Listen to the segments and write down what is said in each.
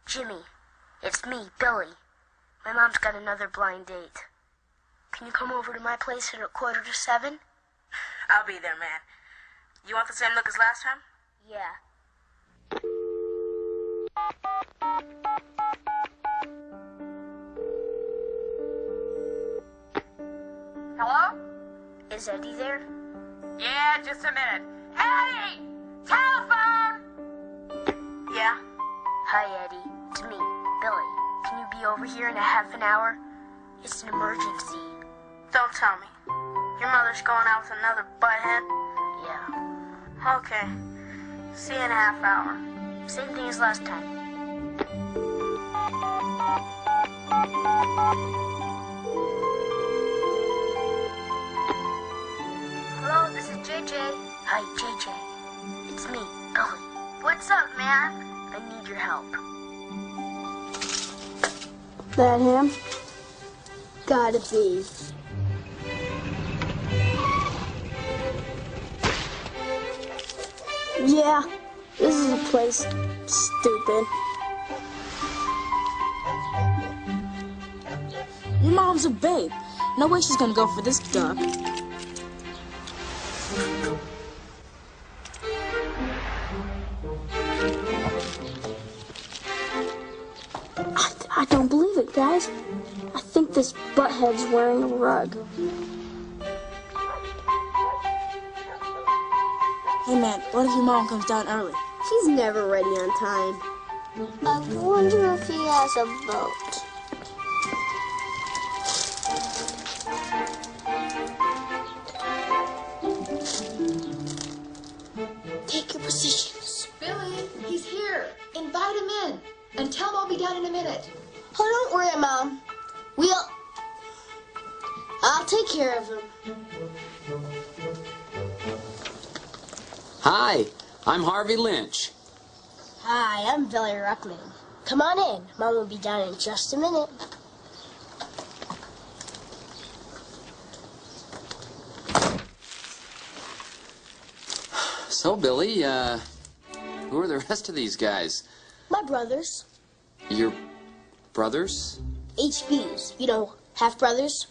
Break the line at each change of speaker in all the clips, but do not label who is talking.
Jimmy, it's me, Billy. My mom's got another blind date. Can you come over to my place at 6:45?
I'll be there, man. You want the same look as last time?
Yeah.
Hello?
Is Eddie there?
Yeah, just a minute. Eddie! Telephone! Yeah?
Hi, Eddie. It's me, Billy. Can you be over here in a half an hour? It's an emergency.
Don't tell me. Your mother's going out with another butthead?
Yeah.
Okay. See you in a half hour.
Same thing as last time. Hello, this is JJ. Hi, JJ. It's me, Billy.
What's up, man?
I need your help.
That him? Gotta be. Yeah, this is a place. Stupid.
Your mom's a babe. No way she's gonna go for this duck.
I don't believe it, guys. I think this butthead's wearing a rug.
Hey man, what if your mom comes down early?
She's never ready on time. I wonder if he has a boat. Take your positions.
Billy, he's here. Invite him in. And tell him I'll be down in a minute.
Oh, don't worry, Mom. I'll take care of him.
Hi, I'm Harvey Lynch.
Hi, I'm Billy Ruckman. Come on in. Mom will be down in just a minute.
So, Billy, who are the rest of these guys?
My brothers.
Your brothers?
HBs. You know, half-brothers.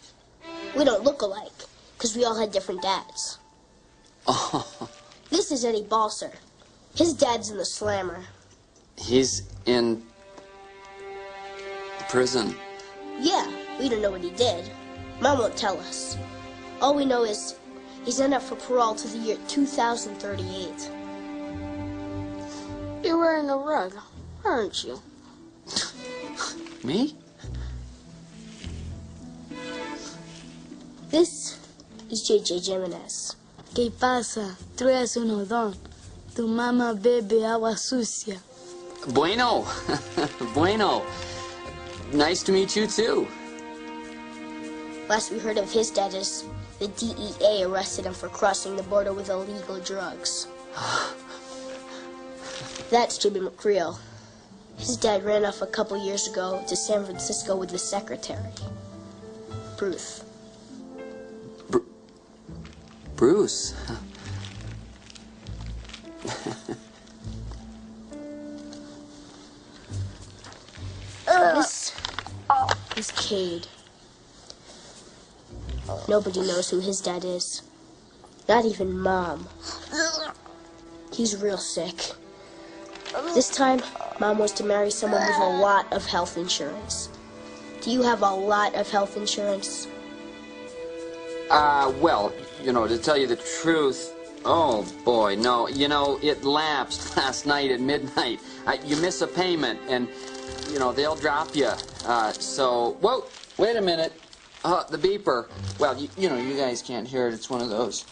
We don't look alike, because we all had different dads.
Oh.
This is Eddie Balser. His dad's in the slammer.
He's in prison.
Yeah, we don't know what he did. Mom won't tell us. All we know is he's in up for parole to the year 2038. You're wearing a rug, aren't you?
Me?
This is JJ Jimenez.
¿Qué pasa? Traes un odón. Tu mamá bebe agua sucia.
Bueno. Bueno. Nice to meet you, too.
Last we heard of his dad is the DEA arrested him for crossing the border with illegal drugs. That's Jimmy McCreel. His dad ran off a couple years ago to San Francisco with the secretary, Bruce.
Bruce?
This is Cade. Nobody knows who his dad is. Not even Mom. He's real sick. This time, Mom wants to marry someone with a lot of health insurance. Do you have a lot of health insurance?
Well, you know, to tell you the truth, oh boy, no, you know, it lapsed last night at midnight. You miss a payment and, you know, they'll drop you. So, whoa, wait a minute. The beeper. Well, you know, you guys can't hear it. It's one of those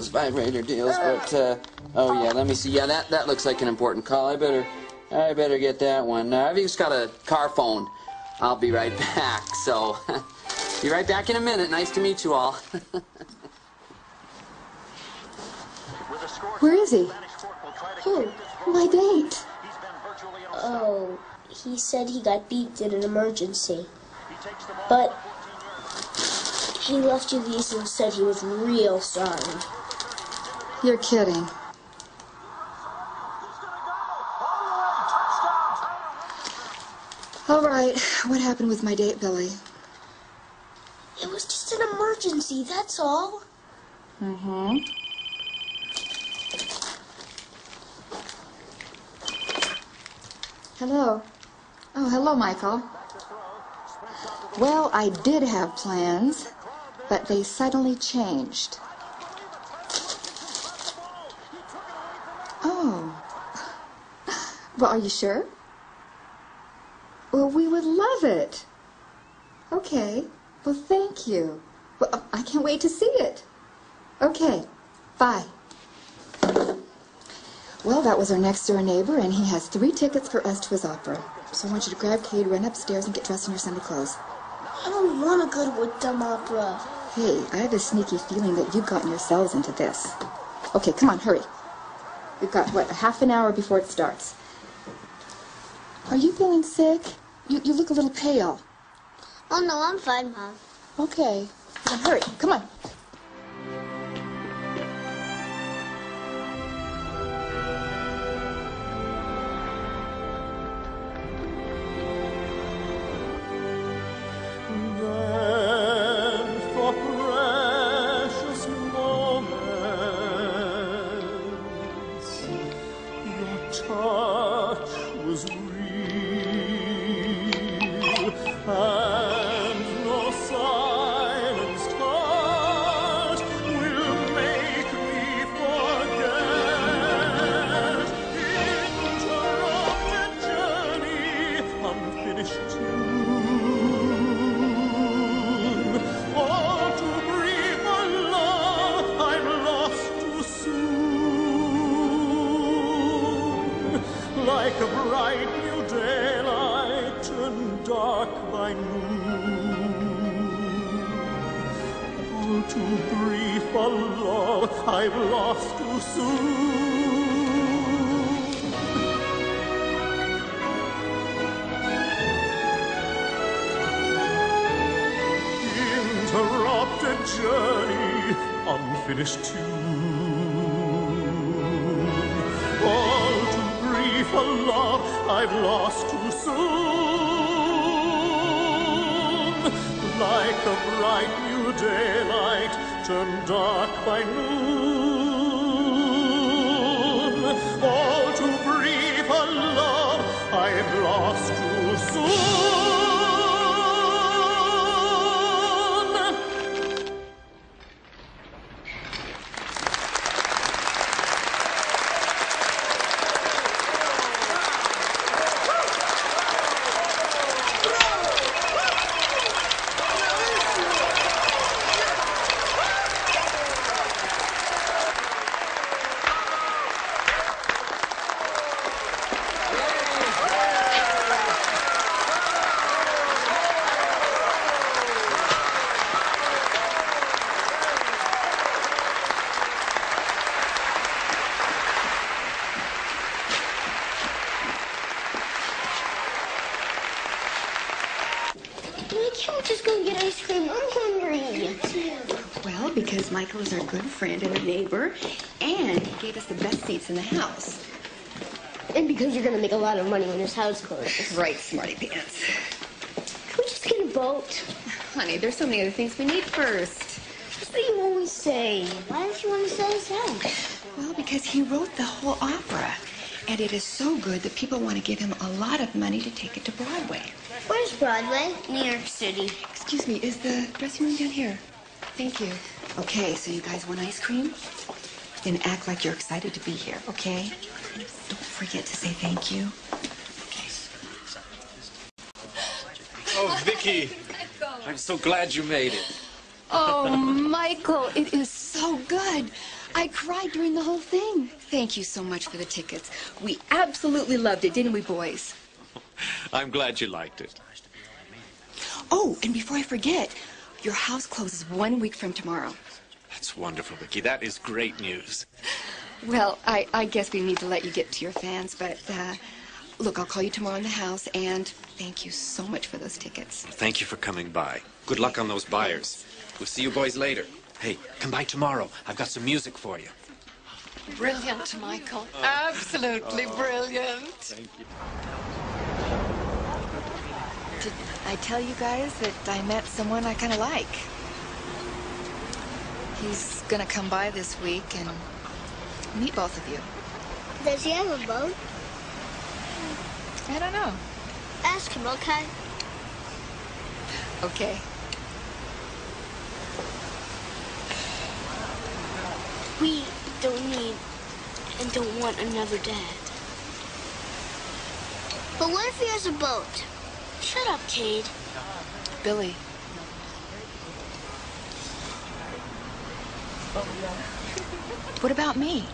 vibrator deals, but, oh yeah, let me see. Yeah, that looks like an important call. I better get that one. I've just got a car phone. I'll be right back, so, be right back in a minute. Nice to meet you all.
Where is he? Who? My date.
Oh, he said he got beeped in an emergency. But he left you these and said he was real sorry.
You're kidding. All right, what happened with my date, Billy?
It was just an emergency, that's all.
Mm-hmm. Hello. Oh, hello, Michael. Well, I did have plans, but they suddenly changed. Oh. Well, are you sure? Well, we would love it. Okay. Well, thank you. Well, I can't wait to see it. Okay. Bye. Well, that was our next-door neighbor, and he has 3 tickets for us to his opera. So I want you to grab Kate, run upstairs, and get dressed in your Sunday clothes.
I don't want to go to a dumb opera.
Hey, I have a sneaky feeling that you've gotten yourselves into this. Okay, come on, hurry. We've got, what, a half an hour before it starts. Are you feeling sick? You look a little pale.
Oh, no, I'm fine, Mom.
Okay. Now hurry, come on.
Like a bright new daylight turned dark by noon. All too brief a love I've lost too soon. Interrupted journey, unfinished tune. All too brief a love I've lost too soon. Like a bright new daylight turned dark by noon. All too brief a love I've lost too soon.
Can't we just go get ice cream? I'm hungry.
Well, because Michael is our good friend and a neighbor, and he gave us the best seats in the house.
And because you're going to make a lot of money when this house closes.
Right, smarty pants.
Can we just get a boat?
Honey, there's so many other things we need first.
That's what you always say.
Why don't you want to sell his house?
Well, because he wrote the whole opera, and it is so good that people want to give him a lot of money to take it to Broadway.
Where's Broadway? New York City.
Excuse me, is the dressing room down here? Thank you. Okay, so you guys want ice cream? Then act like you're excited to be here, okay? Don't forget to say thank you.
Oh, Vicky, I'm so glad you made it.
Oh, Michael, it is so good. I cried during the whole thing. Thank you so much for the tickets. We absolutely loved it, didn't we, boys?
I'm glad you liked it.
Oh, and before I forget, your house closes 1 week from tomorrow.
That's wonderful, Vicky. That is great news.
Well, I guess we need to let you get to your fans, but look, I'll call you tomorrow in the house, and thank you so much for those tickets.
Thank you for coming by. Good luck on those buyers. We'll see you boys later. Hey, come by tomorrow. I've got some music for you.
Brilliant, Michael. Absolutely brilliant.
Thank you.
Did I tell you guys that I met someone I kind of like? He's gonna come by this week and meet both of you.
Does he have a boat?
I don't know.
Ask him, okay?
Okay.
We don't need and don't want another dad. But what if he has a boat? Shut up, Cade.
Billy. What about me?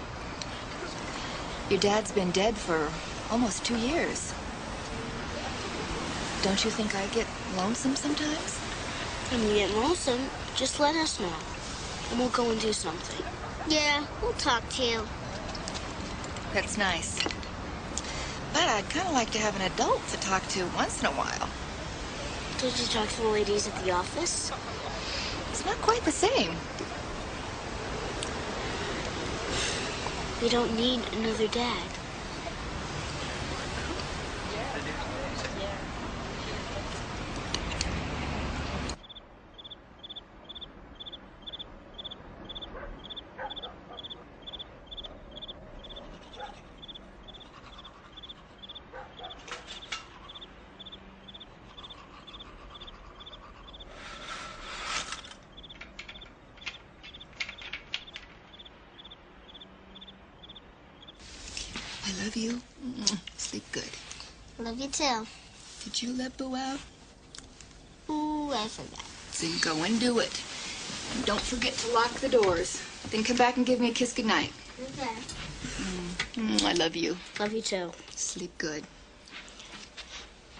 Your dad's been dead for almost 2 years. Don't you think I get lonesome sometimes?
When you get lonesome, just let us know. And we'll go and do something. Yeah, we'll talk to you.
That's nice. But I'd kind of like to have an adult to talk to once in a while.
Did you talk to the ladies at the office?
It's not quite the same.
We don't need another dad.
I love you. Sleep good.
Love you too.
Did you let Boo out?
Ooh, I forgot.
Then go and do it. And don't forget to lock the doors. Then come back and give me a kiss goodnight.
Okay.
I love you.
Love you too.
Sleep good.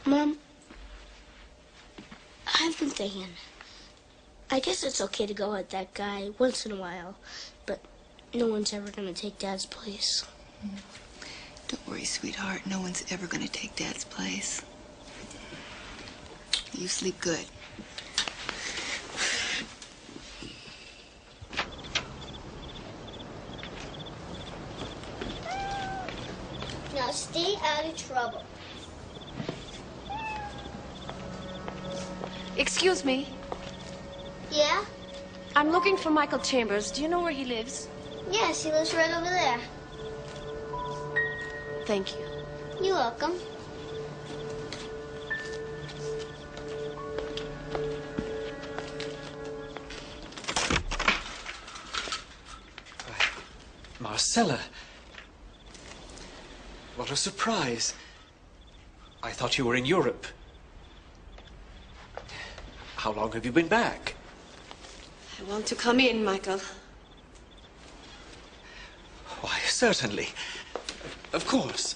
Mom, I've been thinking. I guess it's okay to go at that guy once in a while, but no one's ever gonna take Dad's place.
Don't worry, sweetheart. No one's ever going to take Dad's place. You sleep good.
Now stay out of trouble.
Excuse me.
Yeah?
I'm looking for Michael Chambers. Do you know where he lives?
Yes, he lives right over there.
Thank you.
You're welcome.
Marcella. What a surprise. I thought you were in Europe. How long have you been back?
I want to come in, Michael.
Why, certainly. Of course.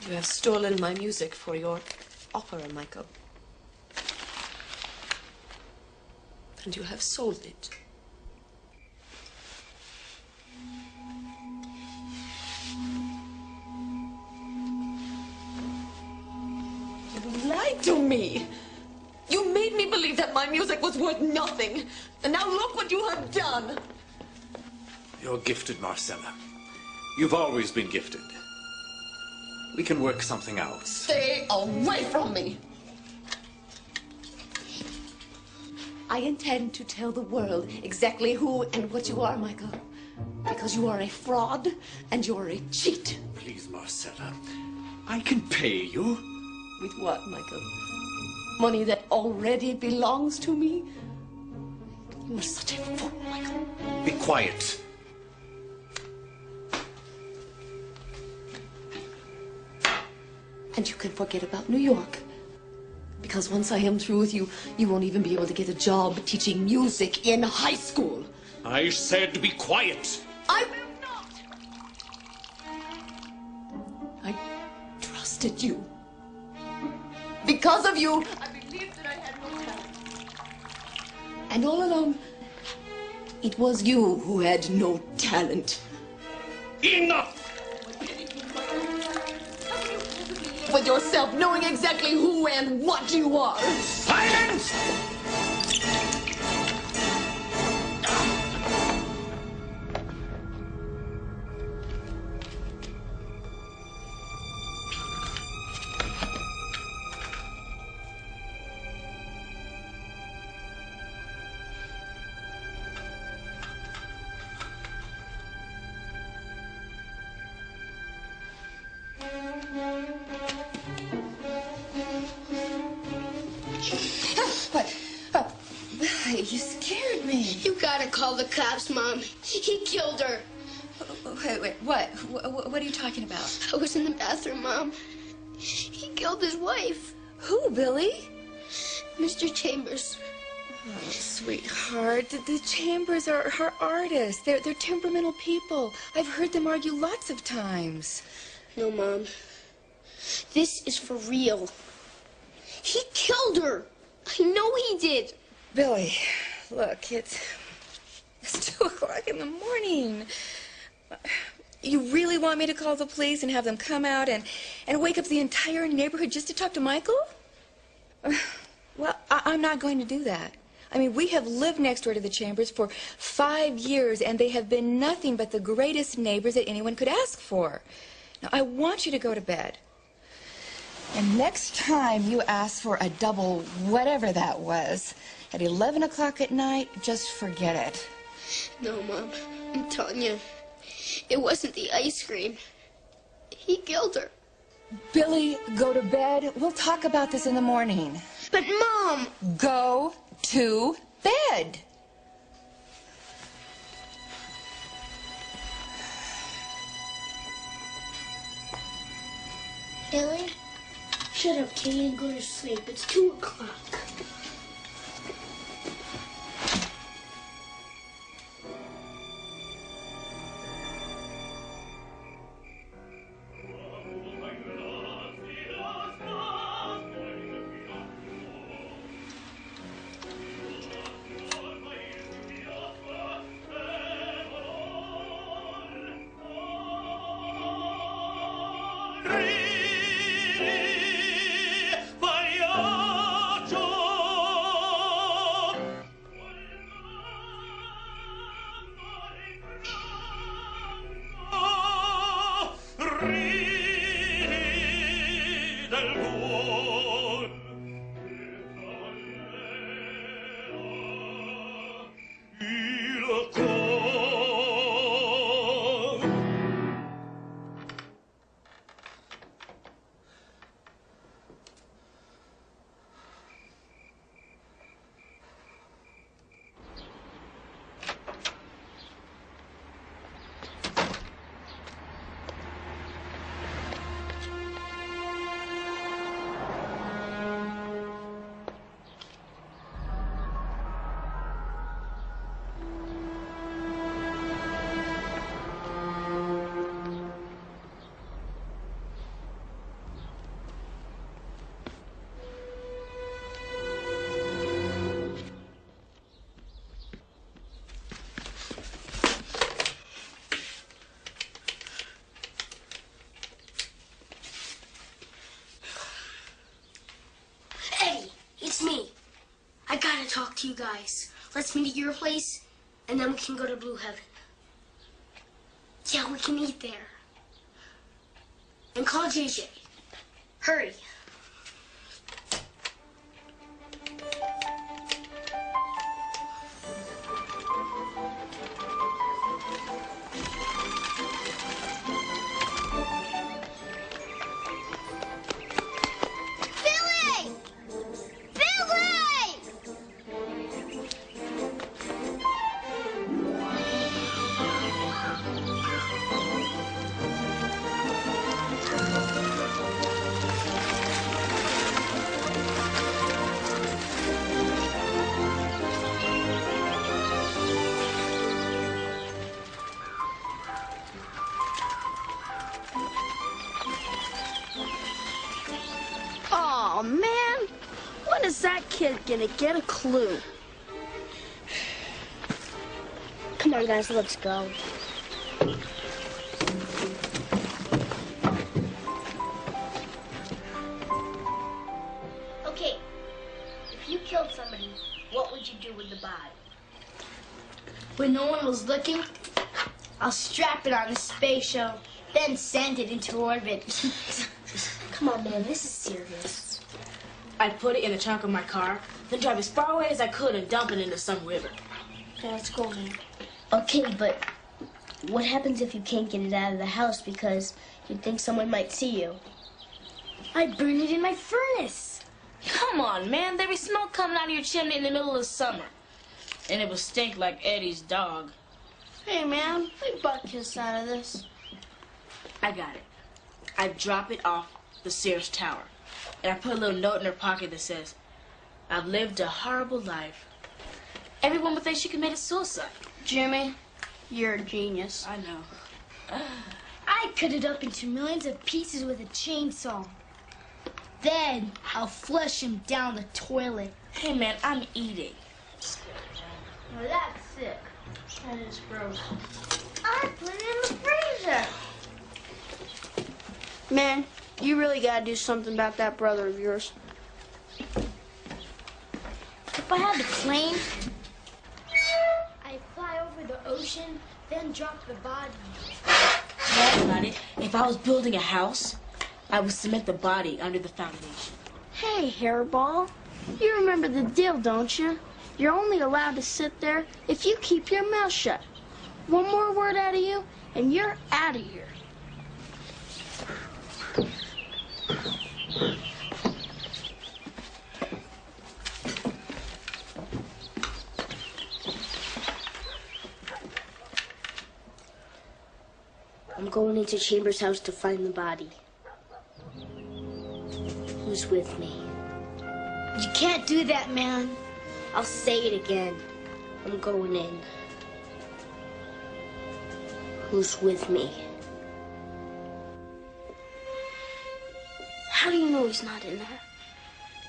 You have stolen my music for your opera, Michael. And you have sold it. You lied to me. You made me believe that my music was worth nothing. And now look what you have done.
You're gifted, Marcella. You've always been gifted. We can work something out.
Stay away from me. I intend to tell the world exactly who and what you are, Michael. Because you are a fraud and you're a cheat.
Please, Marcella. I can pay you.
With what, Michael? Money that already belongs to me? You are such a fool, Michael.
Be quiet.
And you can forget about New York. Because once I am through with you, you won't even be able to get a job teaching music in high school.
I said be quiet.
I will not. I trusted you. Because of you, I believed that I had no talent. And all along, it was you who had no talent.
Enough!
With yourself, knowing exactly who and what you are.
Silence!
You scared me.
You gotta call the cops, Mom. He killed her.
Wait, what? What are you talking about?
I was in the bathroom, Mom. He killed his wife.
Who, Billy?
Mr. Chambers.
Oh, sweetheart, the Chambers are her artists. They're temperamental people. I've heard them argue lots of times.
No, Mom. This is for real. He killed her. I know he did.
Billy, look, it's 2 o'clock in the morning. You really want me to call the police and have them come out and wake up the entire neighborhood just to talk to Michael? Well, I'm not going to do that. I mean, we have lived next door to the Chambers for 5 years, and they have been nothing but the greatest neighbors that anyone could ask for. Now, I want you to go to bed. And next time you ask for a double whatever that was, at 11 o'clock at night, just forget it.
No, Mom. I'm telling you, it wasn't the ice cream. He killed her.
Billy, go to bed. We'll talk about this in the morning.
But, Mom!
Go to bed.
Billy? Shut up, Kitty, and go to sleep. It's 2 o'clock. I gotta talk to you guys. Let's meet at your place, and then we can go to Blue Heaven. Yeah, we can eat there. And call JJ. Hurry.
Billy! Billy! kid gonna get a clue.
Come on, guys, let's go. Okay, if you killed somebody, what would you do with the body?
When no one was looking, I'll strap it on a space shuttle, then send it into orbit.
Come on, man, this is serious.
I'd put it in the trunk of my car, then drive as far away as I could and dump it into some river.
Okay, let's go, man.
Okay, but what happens if you can't get it out of the house because you think someone might see you?
I'd burn it in my furnace.
Come on, man. There'd be smoke coming out of your chimney in the middle of the summer. And it would stink like Eddie's dog.
Hey, man, we butt kiss out of this.
I got it. I'd drop it off the Sears Tower. And I put a little note in her pocket that says, I've lived a horrible life. Everyone would think she committed suicide.
Jimmy, you're a genius.
I know.
I cut it up into millions of pieces with a chainsaw. Then I'll flush him down the toilet.
Hey, man, I'm eating.
Well, that's sick. That is gross. I put it in the freezer. Man, you really gotta do something about that brother of yours. If I had the plane, I'd fly over the ocean, then drop the body.
Think about it. If I was building a house, I would cement the body under the foundation.
Hey, hairball. You remember the deal, don't you? You're only allowed to sit there if you keep your mouth shut. One more word out of you, and you're out of here.
I'm going into Chambers' house to find the body. Who's with me?
You can't do that, man.
I'll say it again. I'm going in. Who's with me?
How do you know he's not in there?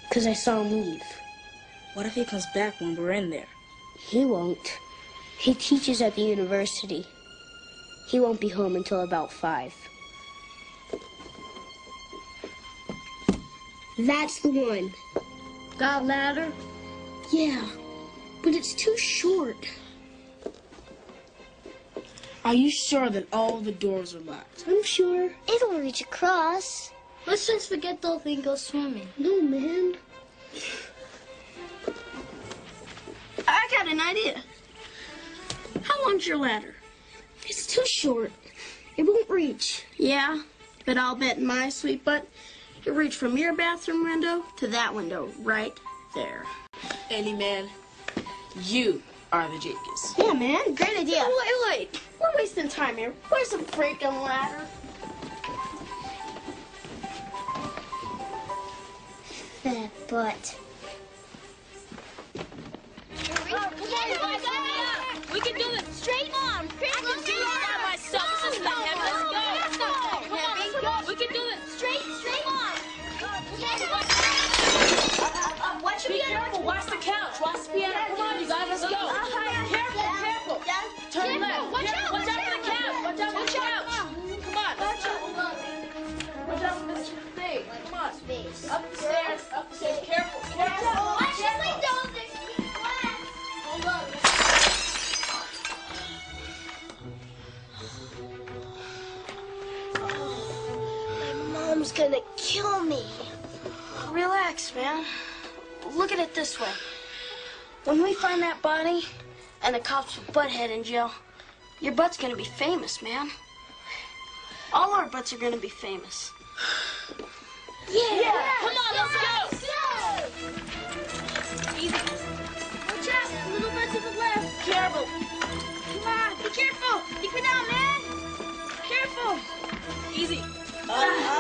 Because I saw him leave.
What if he comes back when we're in there?
He won't. He teaches at the university. He won't be home until about 5. That's the one.
Got a ladder?
Yeah, but it's too short.
Are you sure that all the doors are locked?
I'm sure.
It'll reach across. Let's just forget the whole thing, go swimming.
No, man.
I got an idea. How long's your ladder?
It's too short. It won't reach.
Yeah, but I'll bet my sweet butt you reach from your bathroom window to that window right there.
Andy, man, you are the genius.
Yeah, man, great idea. Wait. We're wasting time here. Where's the freaking ladder?
Fat butt.
We can do this. Straight on. I can do it by myself. This is not heavy. Let's go. Come on. We can do this. Straight on. Be careful. Watch the couch. Watch the piano. Come on, you guys. Let's go. Careful. Turn left. Watch out for the couch. Watch out for the couch. Come on. Watch out for this thing. Come on. Up the stairs. Careful.
Watch the window. There's glass.
Hold on.
My mom's gonna kill me. Relax, man. Look at it this way. When we find that body and the cops with Butthead in jail, your butt's gonna be famous, man. All our butts are gonna be famous.
Yeah. Come on, let's go. Easy.
Watch out, a little bit to the left.
Careful.
Come on, be careful. Keep it down, man. Careful.
Easy.
Come on,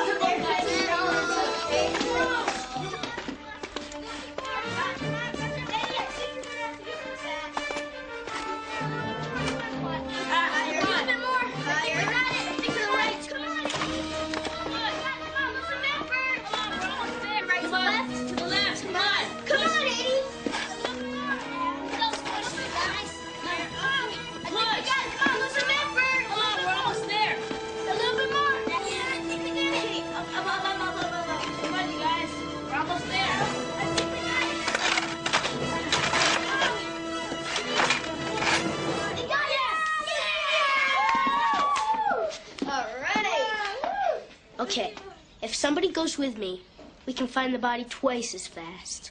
Okay, if somebody goes with me, we can find the body twice as fast.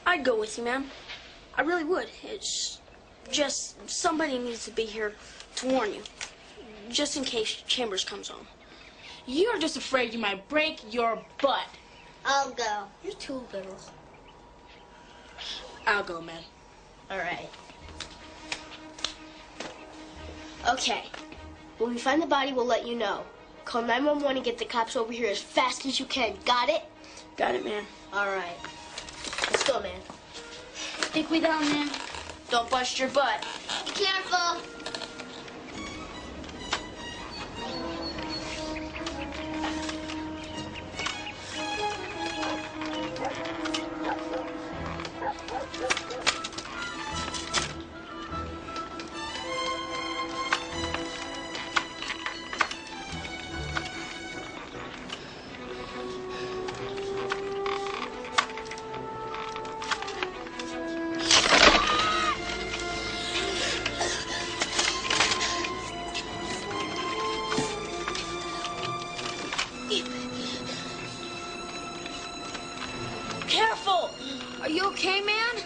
I'd go with you, man. I really would. It's just somebody needs to be here to warn you, just in case Chambers comes home.
You're just afraid you might break your butt.
I'll go.
You're too little.
I'll go, man.
All right. Okay. When we find the body, we'll let you know. Call 911 and get the cops over here as fast as you can. Got it?
Got it, man.
All right. Let's go, man.
Think we down, man. Don't bust your butt.
Be careful.
Careful! Are you okay, man?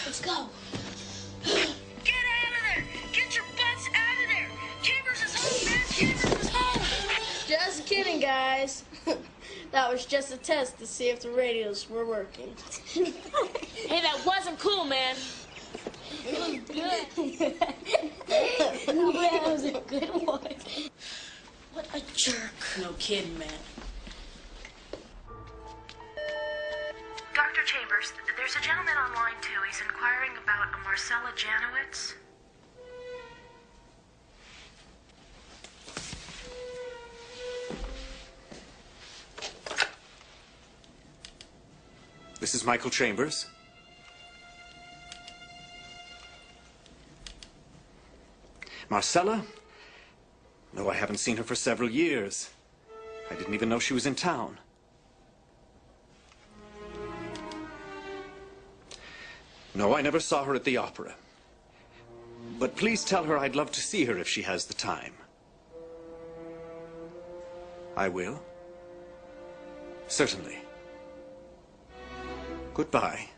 Let's go.
Get out of there! Get your butts out of there! Chambers is home, man! Chambers is home!
Just kidding, guys. That was just a test to see if the radios were working. Hey, that wasn't cool, man. It was good.
That was a good one.
What a jerk. No kidding, man.
Dr. Chambers, there's a gentleman on line 2. He's inquiring about a Marcella Janowitz.
This is Michael Chambers. Marcella? No, I haven't seen her for several years. I didn't even know she was in town. No, I never saw her at the opera. But please tell her I'd love to see her if she has the time. I will. Certainly. Goodbye.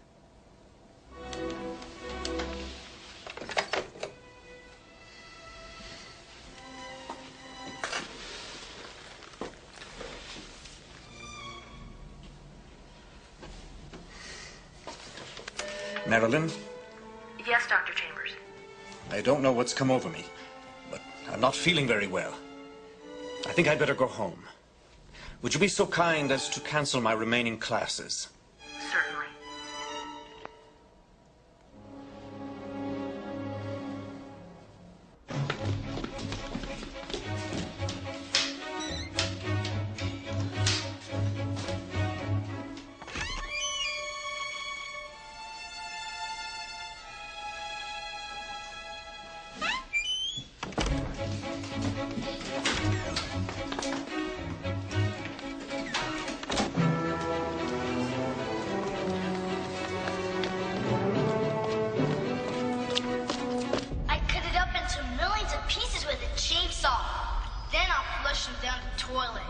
Marilyn?
Yes, Dr. Chambers.
I don't know what's come over me, but I'm not feeling very well. I think I'd better go home. Would you be so kind as to cancel my remaining classes?
Certainly.
Down the toilet.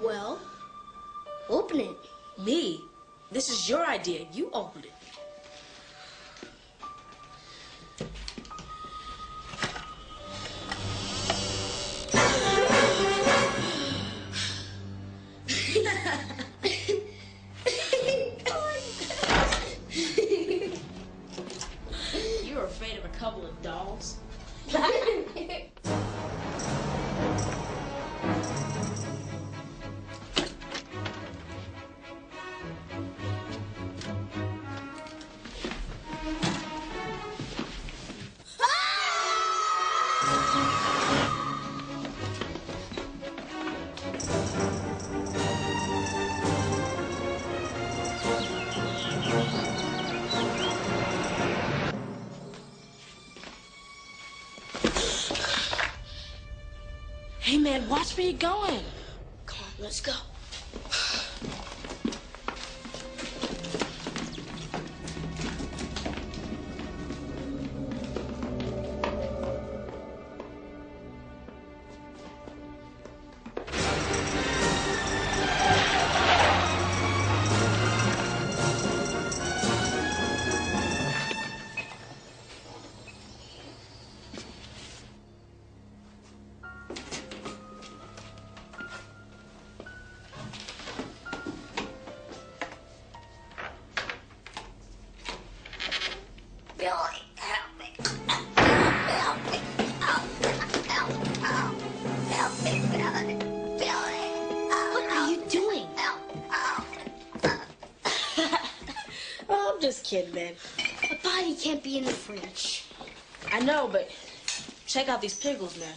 Well, open it. Me? This is your idea. You opened it. Hey, man, watch where you're going.
Come on, let's go.
Kid, man.
A body can't be in the fridge.
I know, but check out these pickles, man.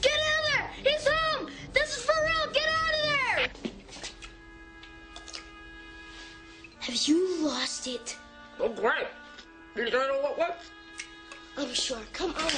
Get out of there! He's home! This is for real! Get out of there! Have you lost it?
Oh, great. You don't know what?
I'm sure. Come on.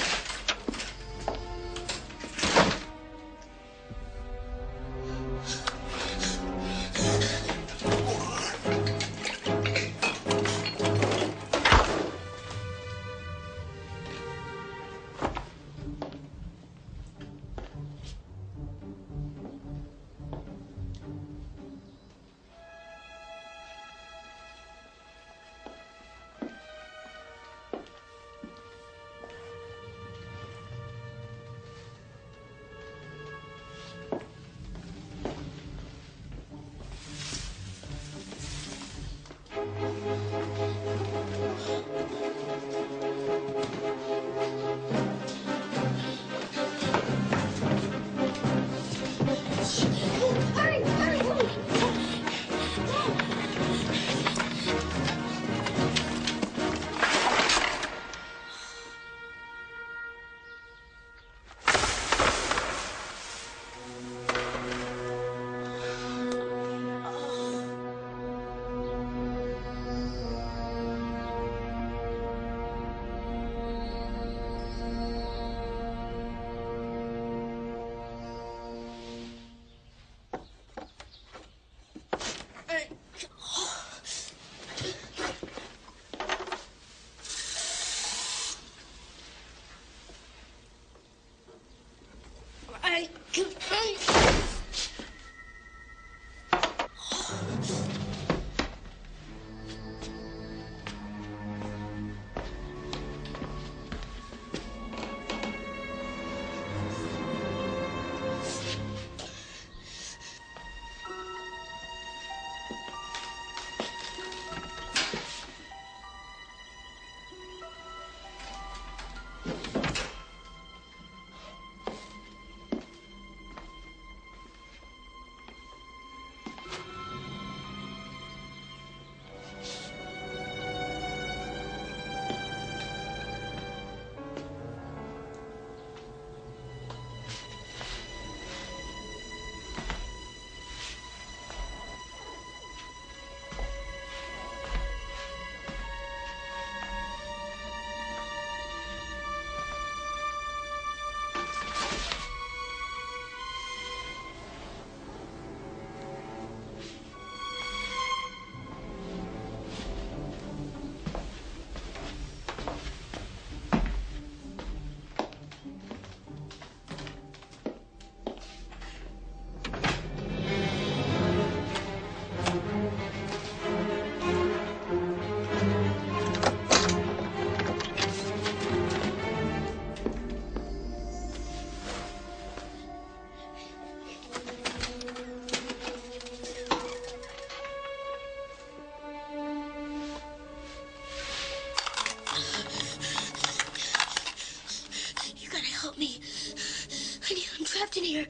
trapped in here.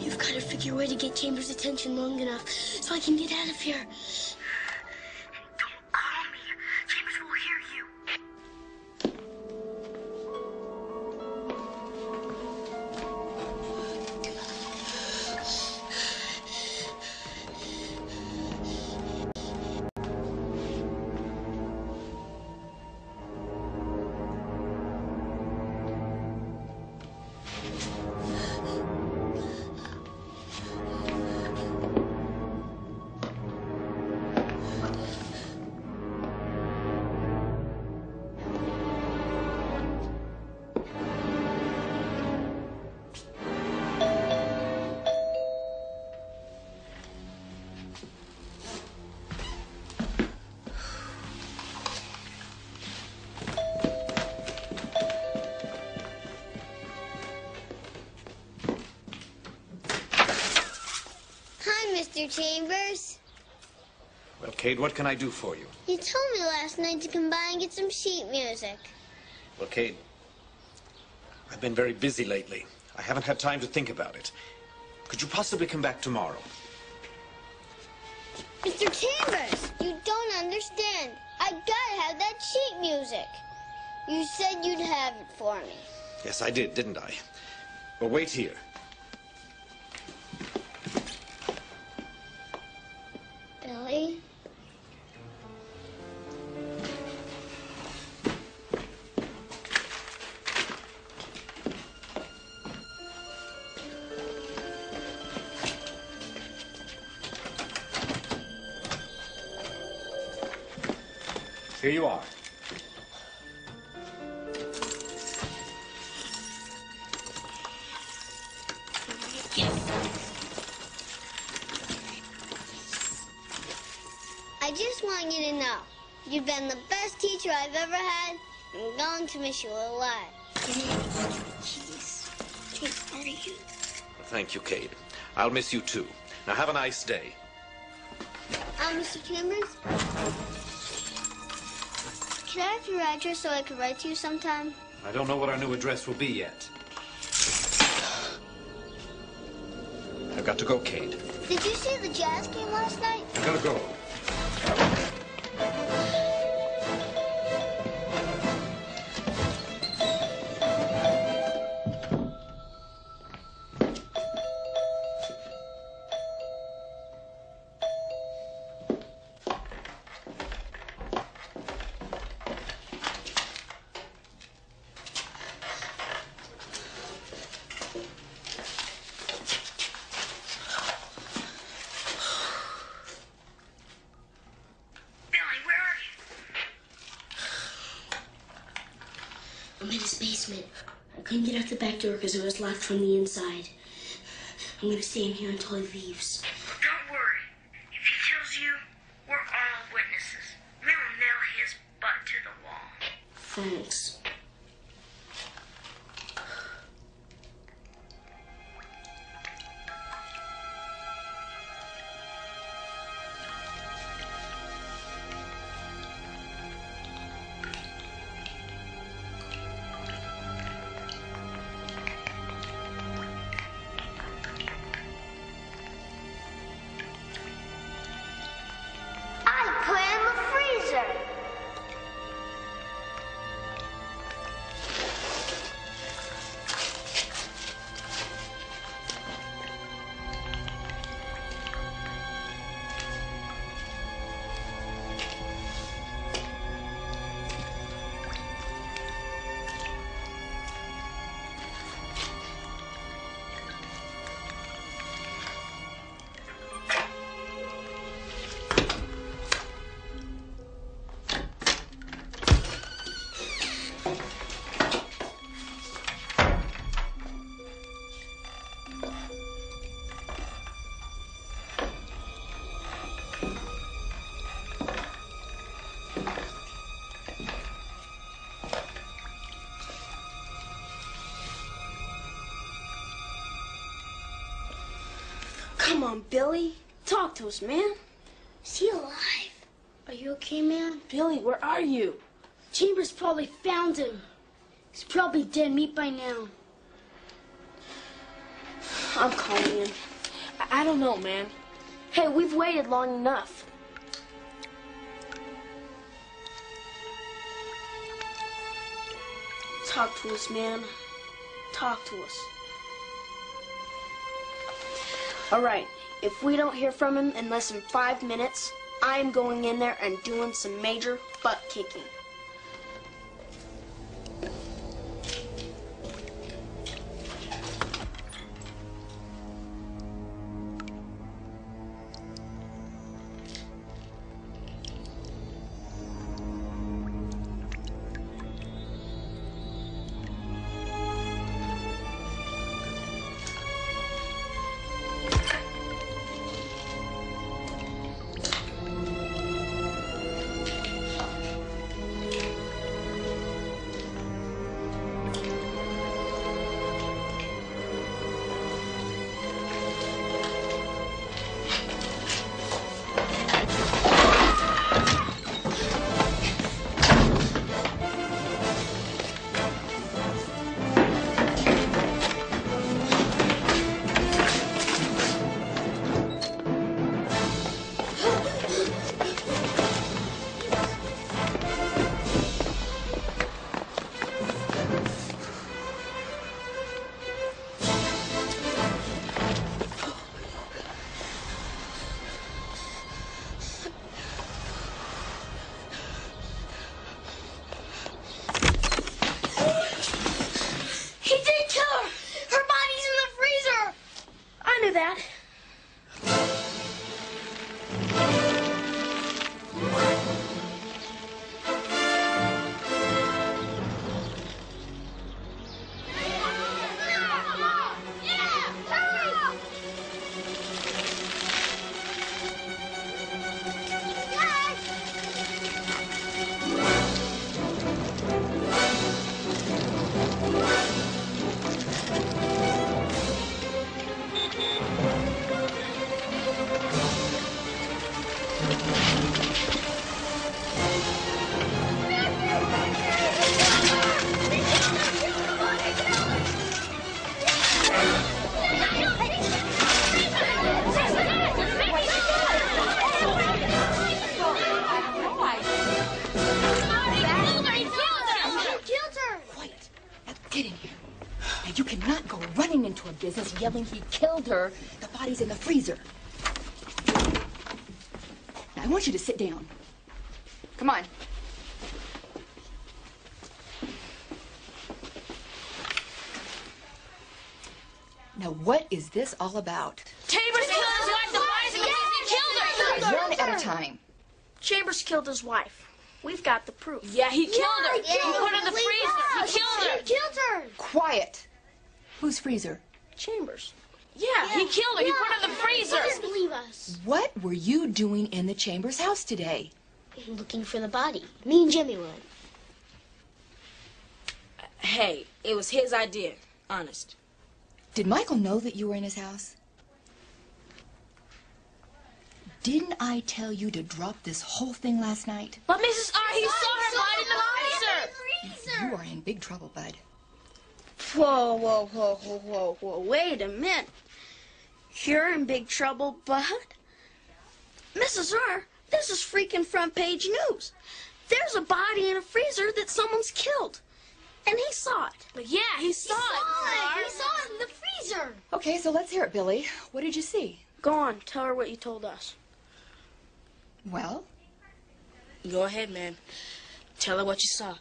You've got to figure a way to get Chambers' attention long enough so I can get out of here.
Don't call me.
Mr. Chambers?
Well, Cade, what can I do for you?
You told me last night to come by and get some sheet music.
Well, Cade, I've been very busy lately. I haven't had time to think about it. Could you possibly come back tomorrow?
Mr. Chambers, you don't understand. I gotta have that sheet music. You said you'd have it for me.
Yes, I did, didn't I? Well, wait here.
Billy?
Here you are.
I just want you to know, you've been the best teacher I've ever had. I'm going to miss you a lot.
Jeez. Where are you?
Thank you, Cade. I'll miss you too. Now have a nice day.
Mr. Chambers? Can I have your address so I can write to you sometime?
I don't know what our new address will be yet. I've got to go, Cade.
Did you see the Jazz game last night?
I've got to go.
I'm in his basement. I couldn't get out the back door because it was locked from the inside. I'm gonna stay in here until he leaves.
Don't worry. If he kills you, we're all witnesses. We'll nail his butt to the wall.
Thanks.
Come on, Billy. Talk to us, man.
Is he alive?
Are you okay, man?
Billy, where are you?
Chambers probably found him. He's probably dead meat by now.
I'm calling him.
I don't know, man.
Hey, we've waited long enough. Talk to us, man. Talk to us. All right, if we don't hear from him in less than 5 minutes, I am going in there and doing some major butt kicking.
club business yelling he killed her. The body's in the freezer. Now, I want you to sit down. Come on. Now, what is this all about?
Chambers killed his wife. The body's in the freezer. He killed her.
One at a time.
Chambers killed his wife. We've got the proof.
Yeah, he killed her.
He put her in the freezer. He killed her.
He killed her.
Quiet. Whose freezer?
Chambers.
Yeah, he killed her. He put her in the freezer.
He doesn't believe us.
What were you doing in the Chambers house today?
Looking for the body. Me and Jimmy went.
Hey, it was his idea. Honest.
Did Michael know that you were in his house? Didn't I tell you to drop this whole thing last night?
But Mrs. R, he saw her body in the freezer.
You are in big trouble, bud.
Whoa, whoa, whoa, whoa, whoa, whoa. Wait a minute. You're in big trouble, bud. Mrs. R, this is freaking front page news. There's a body in a freezer that someone's killed. And he saw it.
But yeah, he saw it.
He saw it in the freezer.
Okay, so let's hear it, Billy. What did you see?
Go on, tell her what you told us.
Well?
Go ahead, man. Tell her what you saw.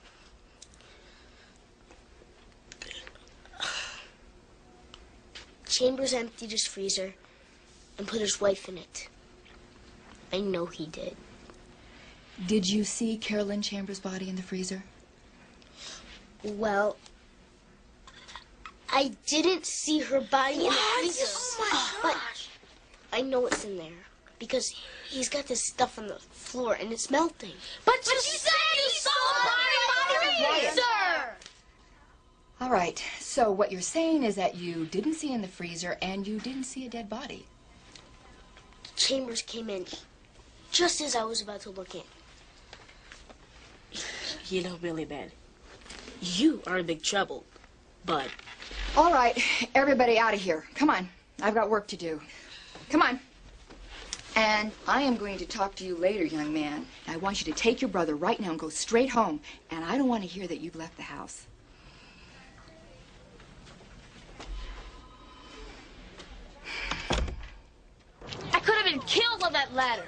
Chambers emptied his freezer and put his wife in it. I know he did.
Did you see Carolyn Chambers' body in the freezer?
Well, I didn't see her body in the freezer.
Oh my gosh.
But I know it's in there because he's got this stuff on the floor and it's melting.
But you said you saw the body in the freezer!
All right, so what you're saying is that you didn't see in the freezer and you didn't see a dead body.
Chambers came in just as I was about to look in.
You know, Billy, man, you are in big trouble, bud.
All right, everybody out of here. Come on, I've got work to do. Come on. And I am going to talk to you later, young man. I want you to take your brother right now and go straight home. And I don't want to hear that you've left the house.
I could have been killed on that ladder.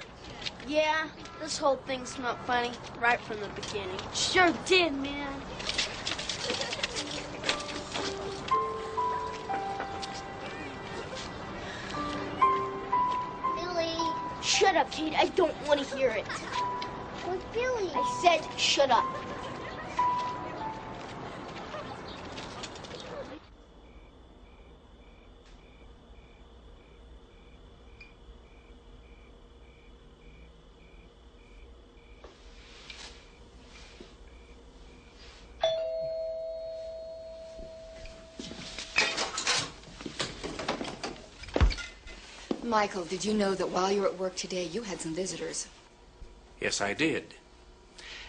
Yeah, this whole thing smelled funny right from the beginning. Sure did, man.
Billy.
Shut up, Kate. I don't want to hear it.
Where's Billy?
I said shut up.
Michael, did you know that while you were at work today, you had some visitors?
Yes, I did.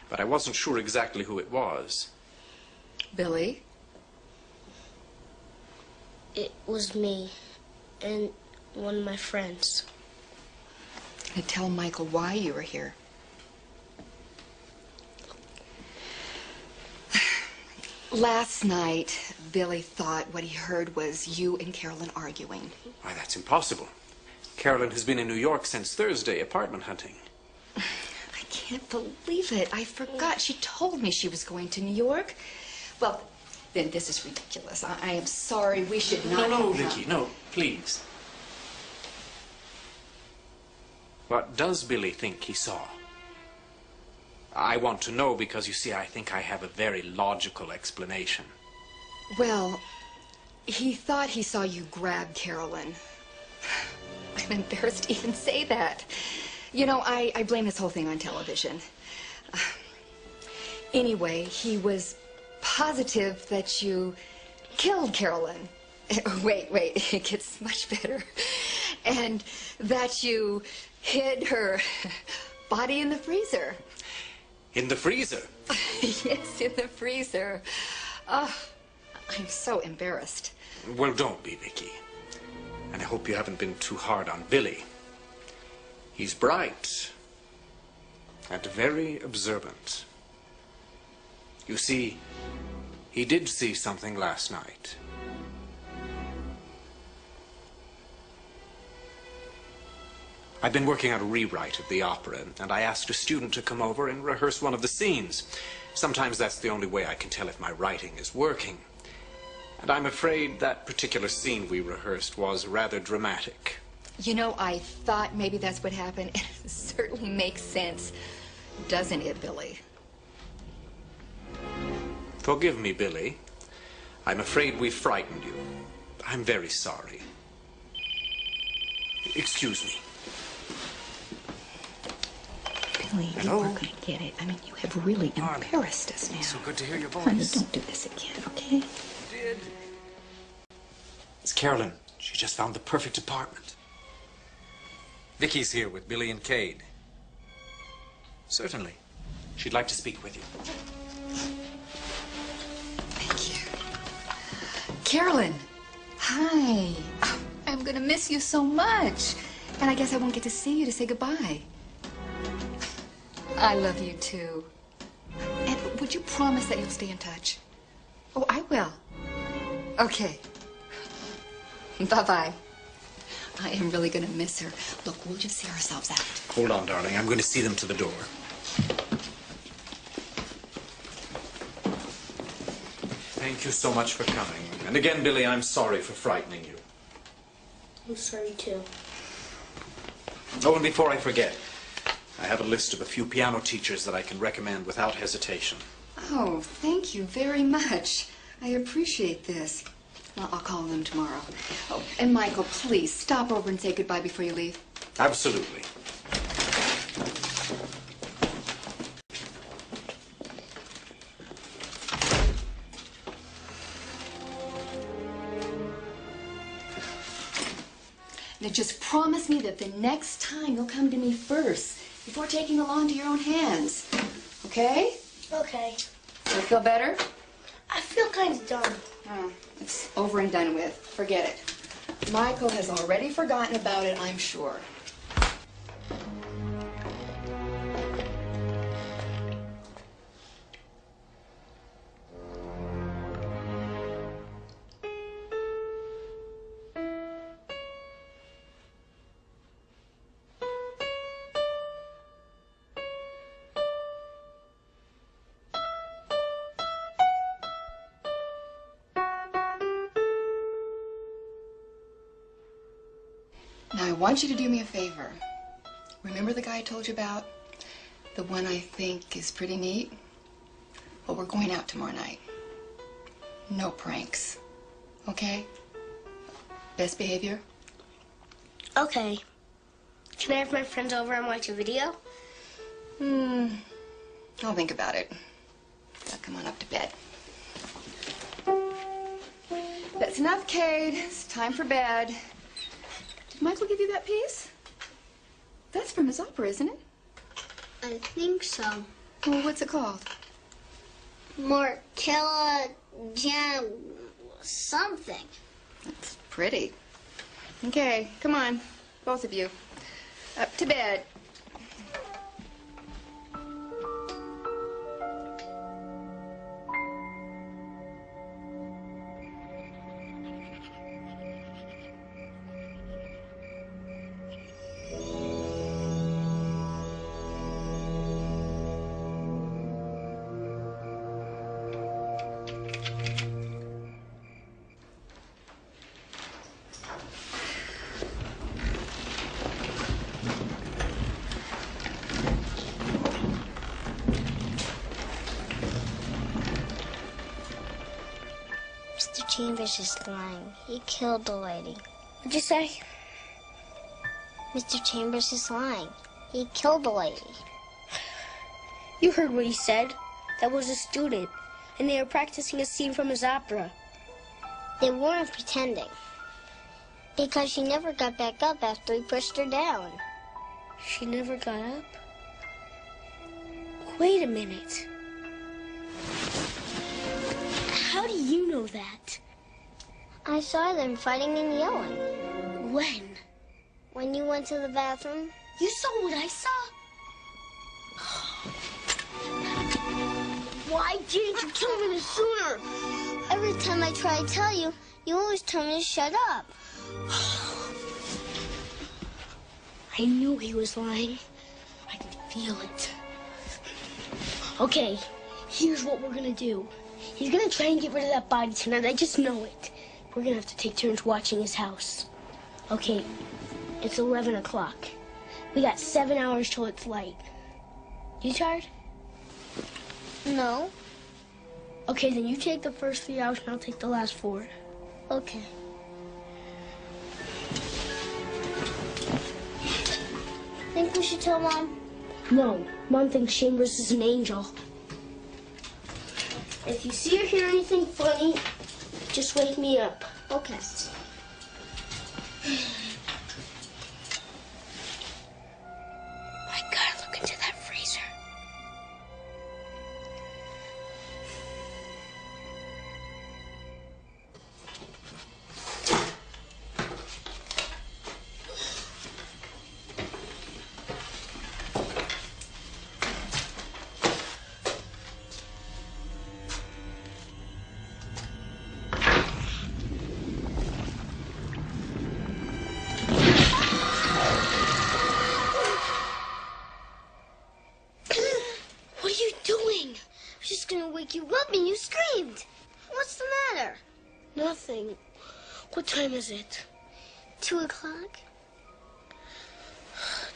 But I wasn't sure exactly who it was.
Billy?
It was me and one of my friends.
And tell Michael why you were here. Last night, Billy thought what he heard was you and Carolyn arguing.
Why, that's impossible. Carolyn has been in New York since Thursday, apartment hunting.
I can't believe it. I forgot. She told me she was going to New York. Well, then this is ridiculous. I am sorry. We should not...
No, Vicky, no, please. What does Billy think he saw? I want to know because, you see, I think I have a very logical explanation.
Well, he thought he saw you grab Carolyn. I'm embarrassed to even say that. You know, I blame this whole thing on television. Anyway, he was positive that you killed Carolyn. Wait, it gets much better. And that you hid her body in the freezer.
In the freezer?
Yes, in the freezer. Oh, I'm so embarrassed.
Well, don't be, Vicky. And I hope you haven't been too hard on Billy. He's bright and very observant. You see, he did see something last night. I've been working on a rewrite of the opera, and I asked a student to come over and rehearse one of the scenes. Sometimes that's the only way I can tell if my writing is working. And I'm afraid that particular scene we rehearsed was rather dramatic.
You know, I thought maybe that's what happened. It certainly makes sense, doesn't it, Billy?
Forgive me, Billy. I'm afraid we frightened you. I'm very sorry. Excuse me.
Billy,
Hello?
you are going to get it. I mean, you have really embarrassed us now.
So good to hear your voice.
Honey, don't do this again, okay?
It's Carolyn. She just found the perfect apartment. Vicky's here with Billy and Cade. Certainly. She'd like to speak with you.
Thank you. Carolyn, hi. Oh, I'm going to miss you so much. And I guess I won't get to see you to say goodbye. I love you, too. And would you promise that you'll stay in touch? Oh, I will. Okay. Bye-bye. I am really going to miss her. Look, we'll just see ourselves out.
Hold on, darling. I'm going to see them to the door. Thank you so much for coming. And again, Billy, I'm sorry for frightening you.
I'm sorry, too.
Oh, and before I forget, I have a list of a few piano teachers that I can recommend without hesitation.
Oh, thank you very much. I appreciate this. Well, I'll call them tomorrow. Oh, and Michael, please stop over and say goodbye before you leave.
Absolutely.
Now just promise me that the next time you'll come to me first, before taking the law into your own hands. Okay?
Okay.
Do you feel better?
I feel kind of dumb.
Oh, it's over and done with. Forget it. Michael has already forgotten about it, I'm sure. Now, I want you to do me a favor. Remember the guy I told you about? The one I think is pretty neat? Well, we're going out tomorrow night. No pranks. Okay? Best behavior?
Okay. Can I have my friends over and watch a video?
I'll think about it. Now, come on up to bed. That's enough, Cade. It's time for bed. Did Michael give you that piece? That's from his opera, isn't it?
I think so.
Well, what's it called?
Mortella Jan something.
That's pretty. Okay, come on, both of you. Up to bed.
Mr. Chambers is lying. He killed the lady.
What'd you say?
Mr. Chambers is lying. He killed the lady.
You heard what he said. That was a student, and they were practicing a scene from his opera.
They weren't pretending. Because she never got back up after he pushed her down.
She never got up? Wait a minute. How do you know that?
I saw them fighting and yelling.
When?
When you went to the bathroom.
You saw what I saw? Why didn't you tell me this sooner?
Every time I try to tell you, you always tell me to shut up.
I knew he was lying. I could feel it. Okay, here's what we're gonna do. He's gonna try and get rid of that body tonight. I just know it. We're gonna have to take turns watching his house. Okay, it's 11 o'clock. We got 7 hours till it's light. You tired?
No.
Okay, then you take the first 3 hours and I'll take the last 4.
Okay. Think we should tell Mom?
No, Mom thinks Chambers is an angel. If you see or hear anything funny, just wake me up.
Okay.
I gotta look into that freezer.
You up and you screamed. What's the matter?
Nothing. What time is it?
2 o'clock.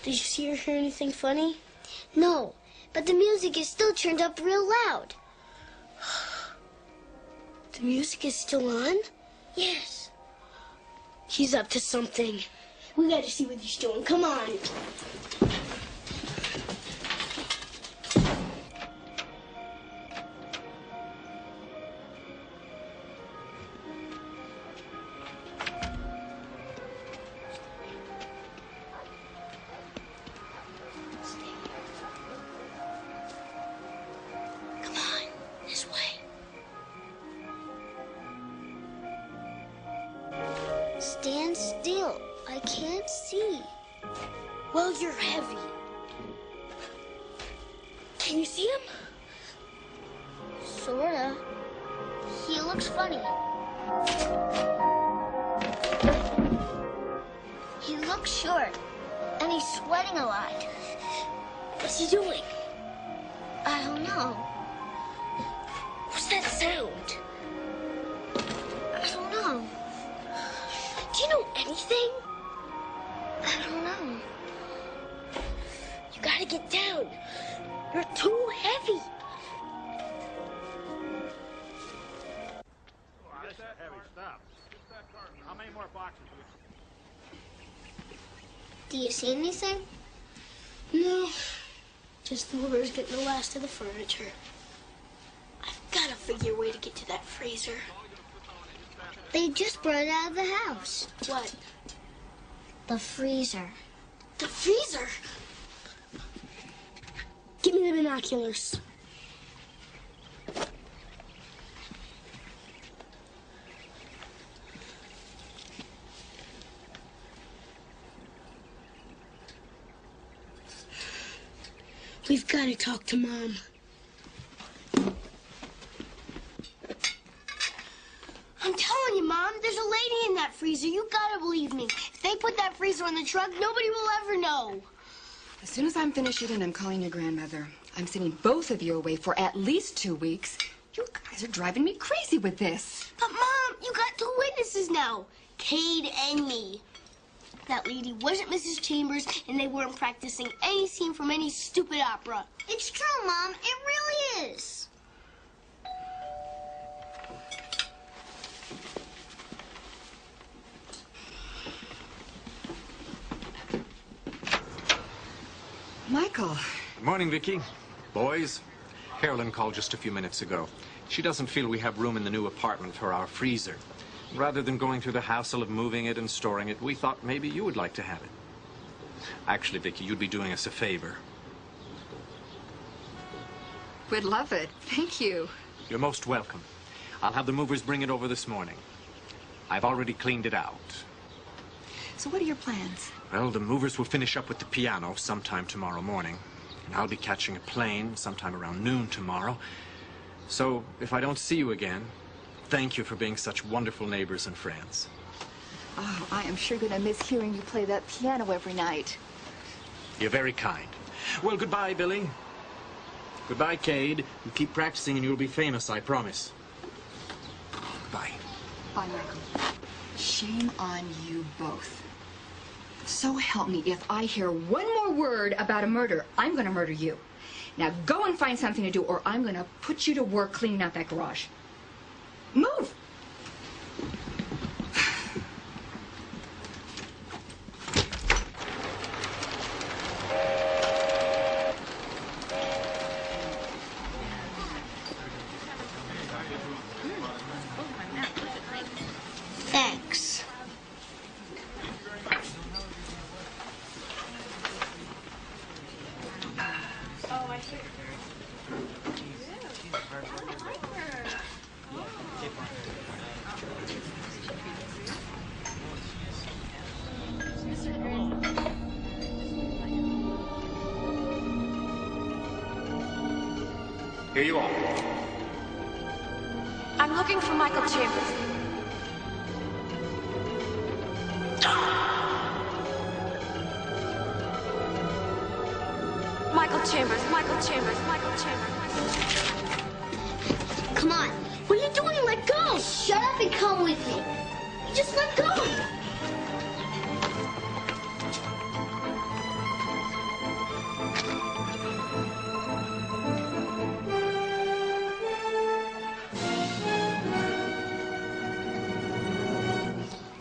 Did you see or hear anything funny?
No, but the music is still turned up real loud.
The music is still on?
Yes.
He's up to something. We gotta see what he's doing. Come on.
Stand still. I can't see.
Well, you're heavy. Can you see him?
Sorta. He looks funny. He looks short, and he's sweating a lot.
What's he doing?
I don't know.
What's that sound?
I don't know.
Do you know anything?
I don't know.
You gotta get down. You're too heavy.
That's heavy stuff. How many more boxes?
Do you see anything?
No. Just the movers getting the last of the furniture. I've gotta figure a way to get to that freezer.
They just brought it out of the house.
What?
The freezer.
The freezer? Give me the binoculars. We've got to talk to Mom. I'm telling you, Mom, there's a lady in that freezer. You gotta believe me. If they put that freezer in the truck, nobody will ever know.
As soon as I'm finished eating, I'm calling your grandmother. I'm sending both of you away for at least 2 weeks. You guys are driving me crazy with this.
But, Mom, you got 2 witnesses now. Cade and me. That lady wasn't Mrs. Chambers, and they weren't practicing any scene from any stupid opera.
It's true, Mom. It really is.
Michael.
Good morning, Vicky. Boys, Carolyn called just a few minutes ago. She doesn't feel we have room in the new apartment for our freezer. Rather than going through the hassle of moving it and storing it, we thought maybe you would like to have it. Actually, Vicky, you'd be doing us a favor.
We'd love it. Thank you.
You're most welcome. I'll have the movers bring it over this morning. I've already cleaned it out.
So what are your plans?
Well, the movers will finish up with the piano sometime tomorrow morning. And I'll be catching a plane sometime around noon tomorrow. So, if I don't see you again, thank you for being such wonderful neighbors and friends.
Oh, I am sure going to miss hearing you play that piano every night.
You're very kind. Well, goodbye, Billy. Goodbye, Cade. You keep practicing and you'll be famous, I promise. Goodbye.
Bye, Michael. Shame on you both. So help me, if I hear one more word about a murder, I'm going to murder you. Now go and find something to do, or I'm going to put you to work cleaning out that garage. Move!
Thanks.
Oh, I see.
Here you are.
I'm looking for Michael Chambers. Michael Chambers, Michael Chambers, Michael Chambers.
Come on. What are you doing? Let go. Shut up and come with me. Just let go.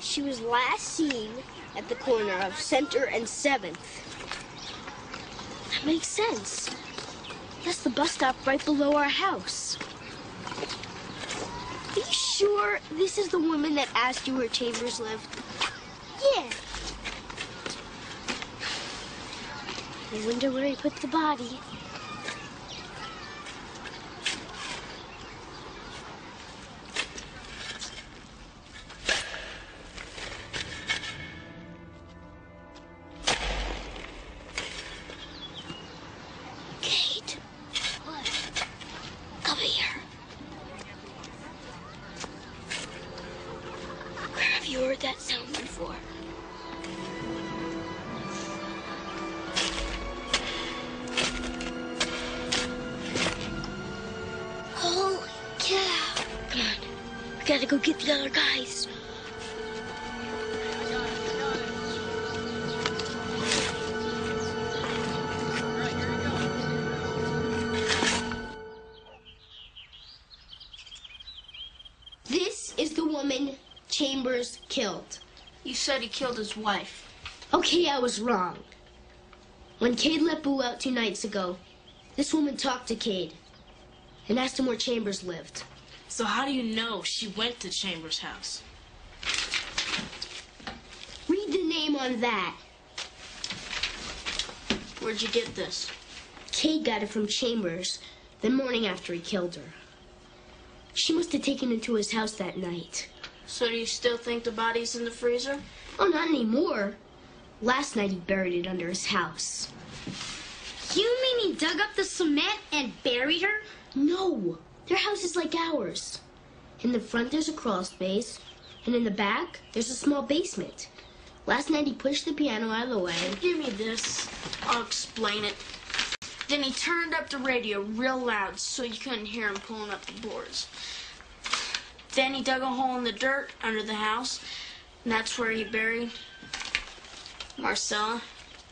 She was last seen at the corner of Center and 7th. That makes sense. That's the bus stop right below our house. Are you sure this is the woman that asked you where Chambers lived? Yeah. I wonder where he put the body. Kate? What? Come here. Where have you heard that sound before? Holy cow. Come on. We gotta go get the other guys. This is the woman Chambers killed.
You said he killed his wife.
Okay, I was wrong. When Cade let Boo out 2 nights ago, this woman talked to Cade and asked him where Chambers lived.
So how do you know she went to Chambers' house?
Read the name on that.
Where'd you get this?
Cade got it from Chambers the morning after he killed her. She must have taken it to his house that night.
So do you still think the body's in the freezer?
Oh, not anymore. Last night he buried it under his house. You mean he dug up the cement and buried her? No. Their house is like ours. In the front there's a crawl space, and in the back there's a small basement. Last night he pushed the piano out of the way.
Give me this. I'll explain it. Then he turned up the radio real loud so you couldn't hear him pulling up the boards. Then he dug a hole in the dirt under the house, and that's where he buried Marcella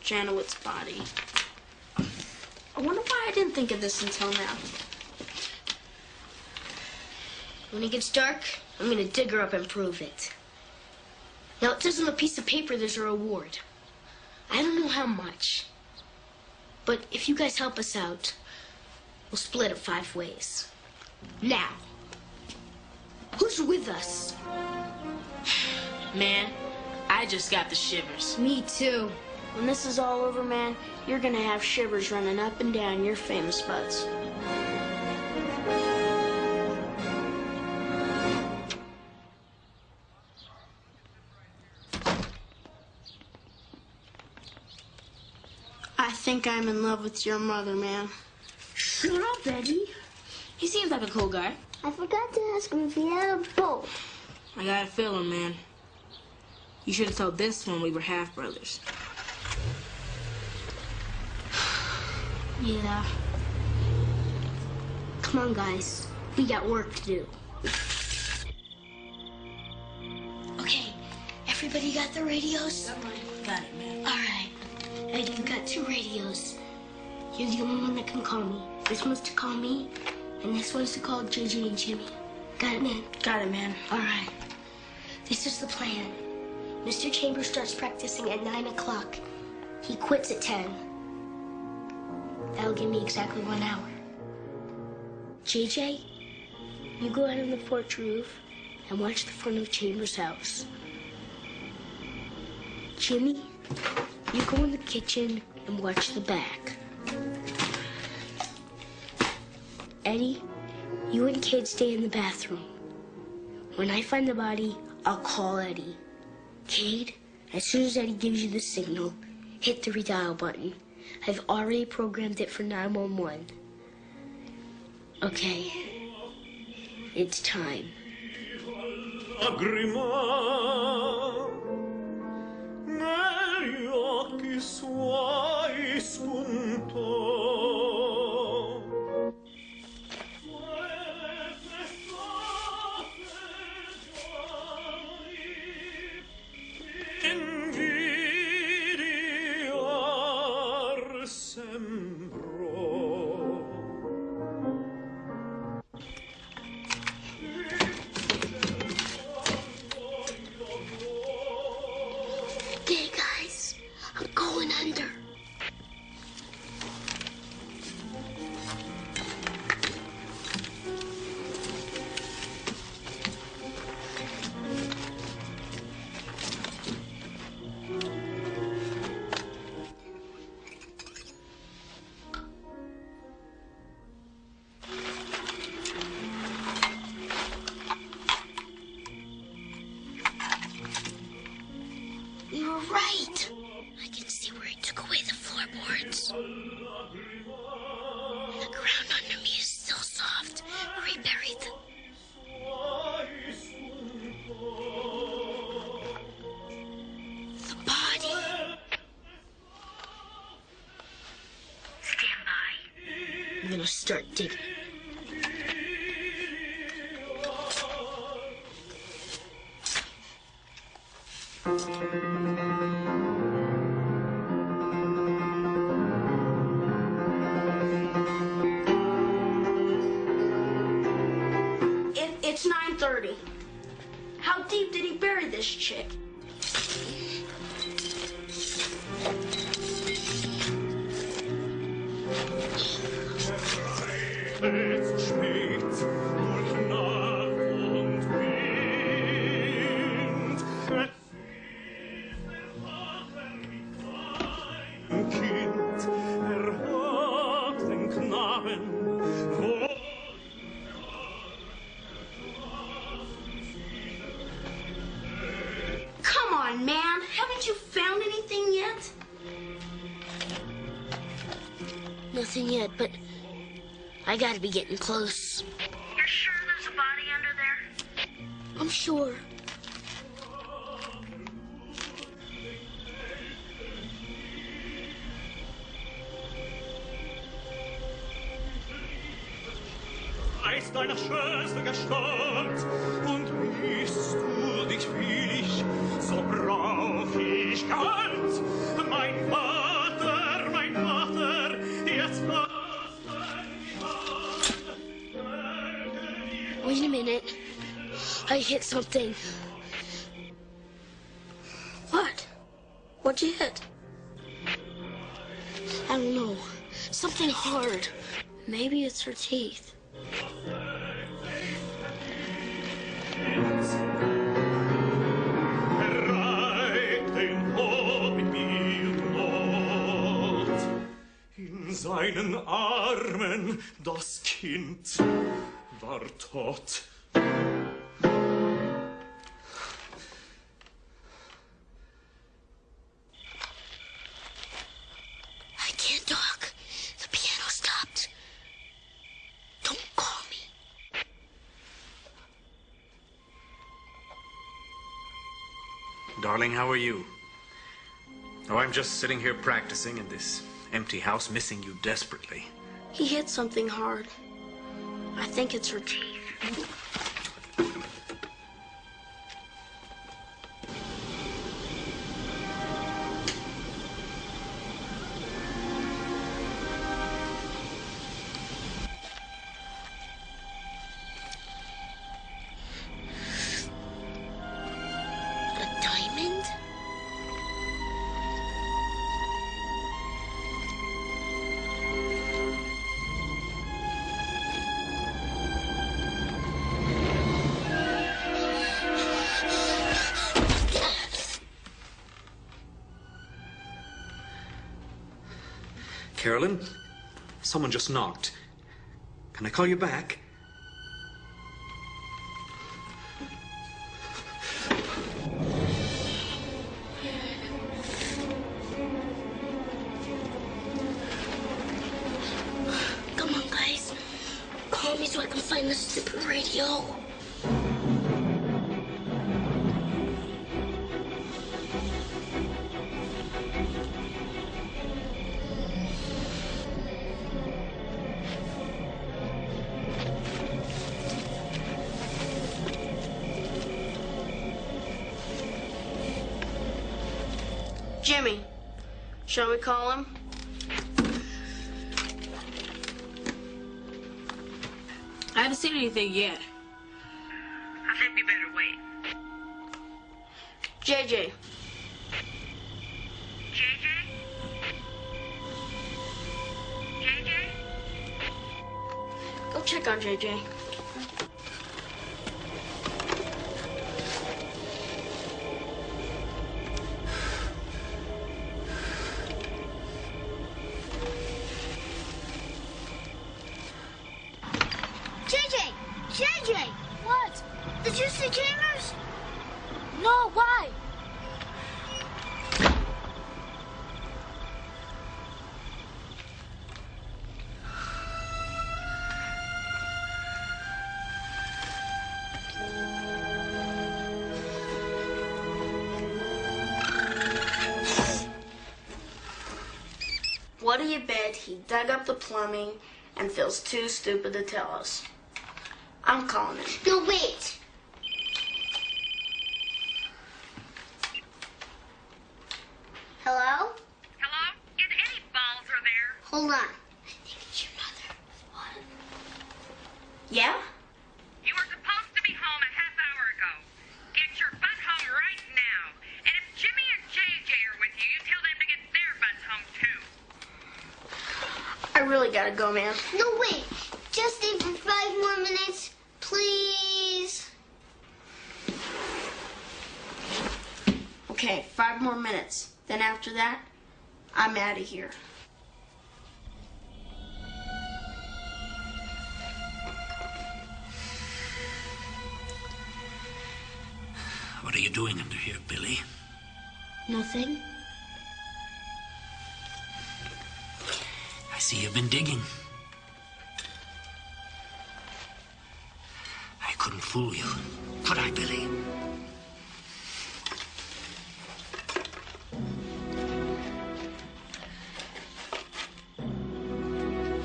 Janowit's body. I wonder why I didn't think of this until now. When it gets dark, I'm gonna dig her up and prove it. Now, it says on a piece of paper there's a reward. I don't know how much. But if you guys help us out, we'll split it 5 ways. Now, who's with us?
Man, I just got the shivers.
Me too.
When this is all over, man, you're gonna have shivers running up and down your famous butts. I think I'm in love with your mother, man.
Shut up, Eddie.
He seems like a cool guy.
I forgot to ask him if he had a boat.
I got a feeling, man. You should have told this one we were half-brothers.
Yeah. Come on, guys. We got work to do. Okay, everybody got their radios?
Got it, man.
All right. Eddie, you got 2 radios. You're the only one that can call me. This one's to call me, and this one's to call JJ and Jimmy. Got it, man?
Got it, man.
All right. This is the plan. Mr. Chambers starts practicing at 9 o'clock. He quits at 10. That'll give me exactly 1 hour. JJ, you go out on the porch roof and watch the front of Chambers' house. Jimmy, you go in the kitchen and watch the back. Eddie, you and Kid stay in the bathroom. When I find the body, I'll call Eddie. Cade, as soon as Eddie gives you the signal, hit the redial button. I've already programmed it for 911. Okay, it's time.
Lagrima negli occhi suoi spuntò. Invidiar sembrò.
Okay, guys, I'm going under. You were right. I can see where he took away the floorboards. The ground under me is still soft where he buried them. The body.
Stand by.
I'm gonna start digging.
It's 9:30. How deep did he bury this chick?
Es spät durch Nacht und Wind. Ein Kind, hat den Knaben vor.
Come on, man. Haven't you found anything yet?
Nothing yet, but I gotta be getting close.
You're sure there's a body under there?
I'm sure.
Ist deine schönste Gestalt und bist du dich willig, so brauch ich Geld. Mein Vater, jetzt
Wait a minute. I hit something.
What? What'd you hit?
I don't know. Something hard.
Maybe it's her teeth.
bereit den Hof mit mir not. In seinen Armen das Kind war tot.
I can't talk. The piano stopped. Don't call me.
Darling, how are you? Oh, I'm just sitting here practicing in this empty house, missing you desperately.
He hit something hard. I think it's her teeth.
Carolyn, someone just knocked. Can I call you back?
Come on, guys. Call me so I can find the stupid radio.
Jimmy, shall we call him?
I haven't seen anything yet.
I think we better wait.
JJ.
JJ? JJ?
Go check on JJ.
JJ! What? Did you see Chambers?
No, why?
What do you bet he dug up the plumbing and feels too stupid to tell us? I'm calling him.
No, wait. Hello?
Hello? Is any Balzer there?
Hold on.
Yeah?
You were supposed to be home a half hour ago. Get your butt home right now. And if Jimmy and JJ are with you, you tell them to get their butts home too.
I really gotta go, man.
No, wait. Just stay for 5 more minutes, please.
Okay, 5 more minutes. Then after that, I'm out of here.
What are you doing under here, Billy?
Nothing.
I see you've been digging. I couldn't fool you, could I, Billy?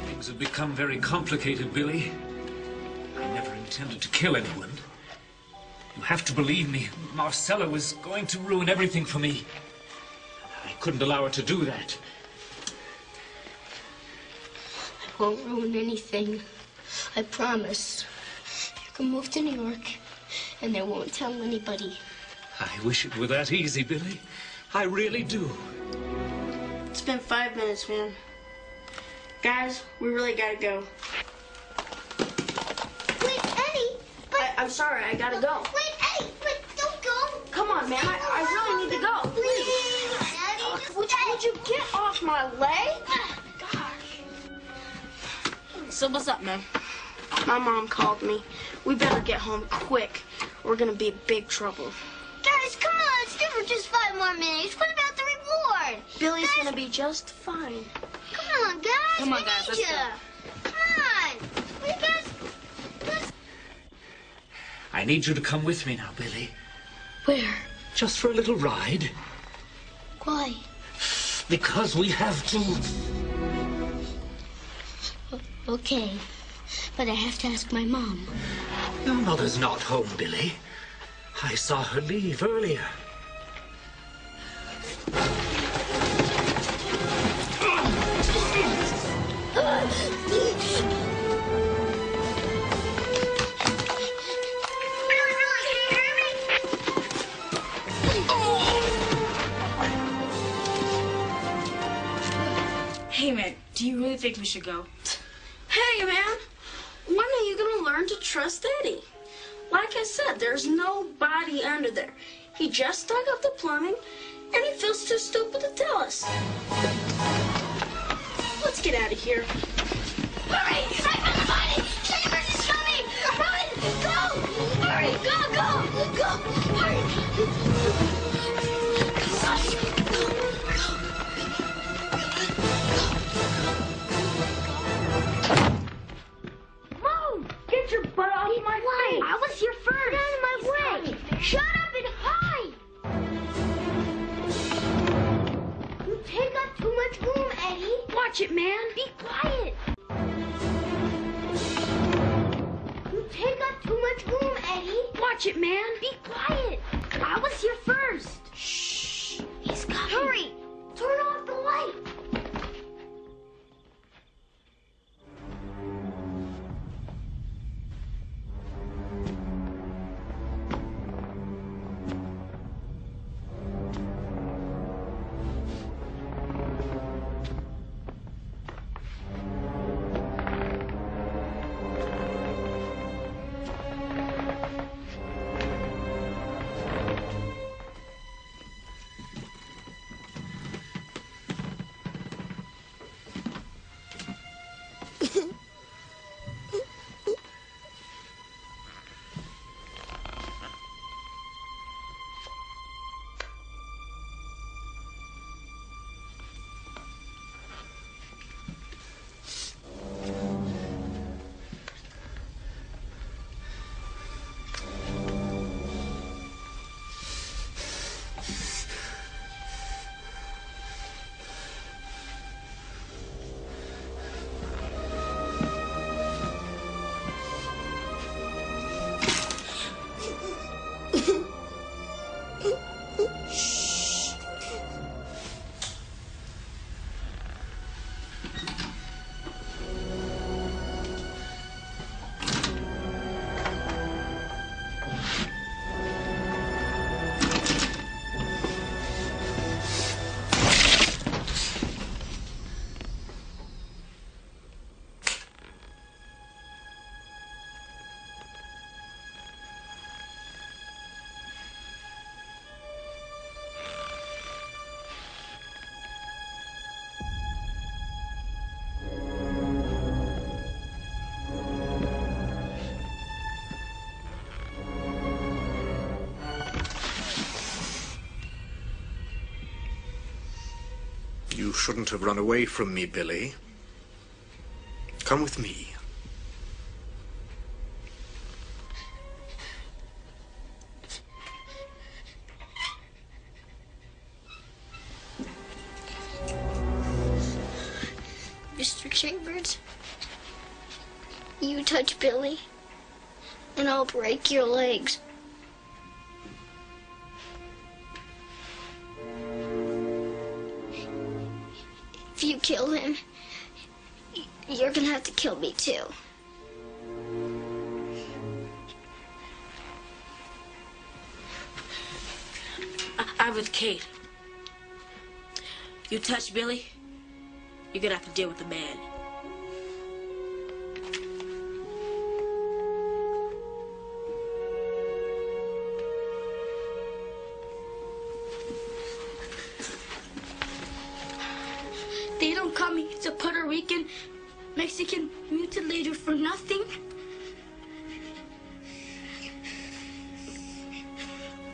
Things have become very complicated, Billy. I never intended to kill anyone. You have to believe me. Marcella was going to ruin everything for me. I couldn't allow her to do that.
I won't ruin anything. I promise. You can move to New York, and I won't tell anybody.
I wish it were that easy, Billy. I really do.
It's been 5 minutes, man. Guys, we really gotta go.
Wait, Eddie.
I'm sorry, I gotta go.
Wait, Eddie, wait, don't go.
Come on, man, I really need to go.
Please, Eddie, just
Would you get off my leg?
So what's up, man?
My mom called me. We better get home quick. We're gonna be in big trouble.
Guys, come on, let's do it for just 5 more minutes. What about the reward?
Billy's gonna be just fine.
Come on, guys.
Come on,
we
guys,
need
let's
ya.
go.
Come on. You guys, let's...
I need you to come with me now, Billy.
Where?
Just for a little ride.
Why?
Because we have to.
Okay, but I have to ask my mom.
Your mother's not home, Billy. I saw her leave earlier.
Hey, man, do you really think we should go?
Hey, man, when are you going to learn to trust Eddie? Like I said, there's no body under there. He just dug up the plumbing, and he feels too stupid to tell us. Let's get out of here.
Hurry! I found the body! Chambers is coming! Run! Go! Hurry! Go! Hurry!
Move! Get your butt off my face!
I was here first! Get out of my way! Shut up and hide! You take up too much room, Eddie!
Watch it, man!
Be quiet! You take up too much room, Eddie!
Watch it, man!
Be quiet! I was here first! Shh! He's coming! Hurry! Turn off the light!
You shouldn't have run away from me, Billy. Come with me.
Mr. Chambers, you touch Billy, and I'll break your legs. If you kill him, you're gonna have to kill me too.
I'm with Kate. You touch Billy, you're gonna have to deal with the man.
They don't call me the Puerto Rican, Mexican mutilator for nothing.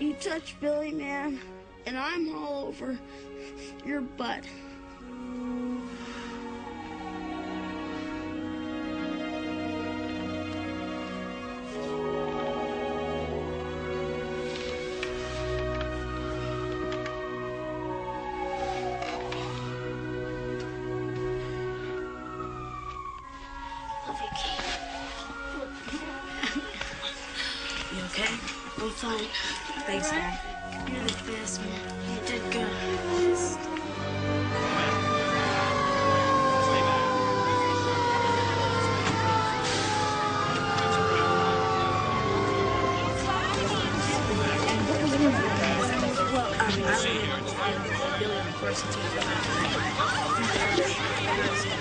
You touch Billy, man, and I'm all over your butt.
You okay?
I'm fine.
Thanks, Dad.
You're the best, man. You did good.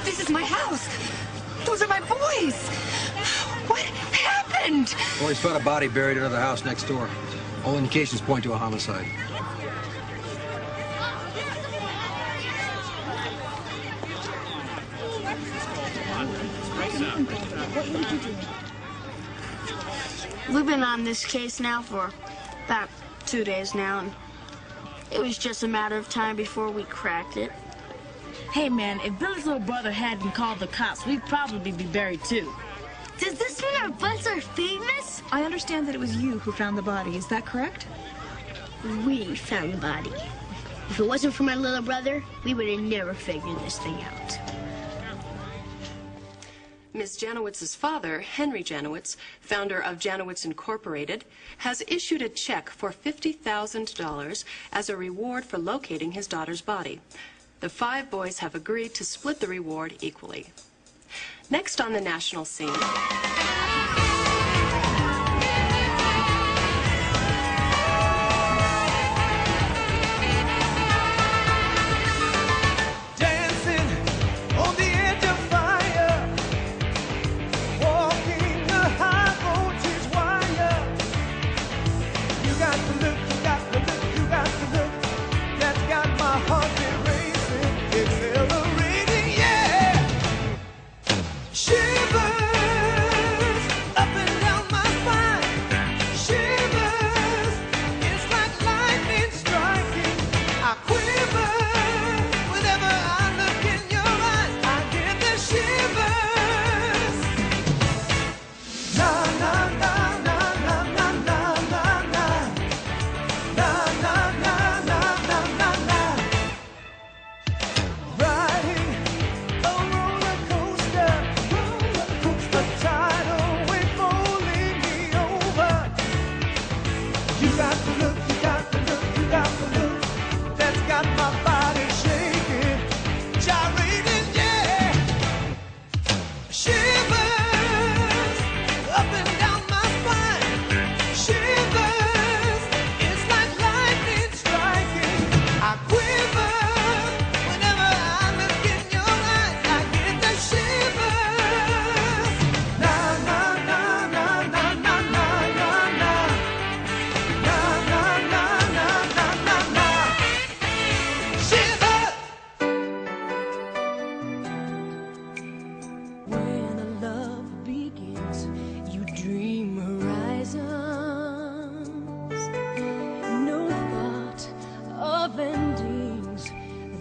This is my house. Those are my boys. What happened?
Boys found a body buried under the house next door. All indications point to a homicide.
We've been on this case now for about 2 days now, and it was just a matter of time before we cracked it.
Hey, man, if Billy's little brother hadn't called the cops, we'd probably be buried, too.
Does this mean our butts are famous?
I understand that it was you who found the body. Is that correct?
We found the body. If it wasn't for my little brother, we would have never figured this thing out.
Ms. Janowitz's father, Henry Janowitz, founder of Janowitz Incorporated, has issued a check for $50,000 as a reward for locating his daughter's body. The 5 boys have agreed to split the reward equally. Next on the national scene.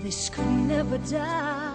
This could never die.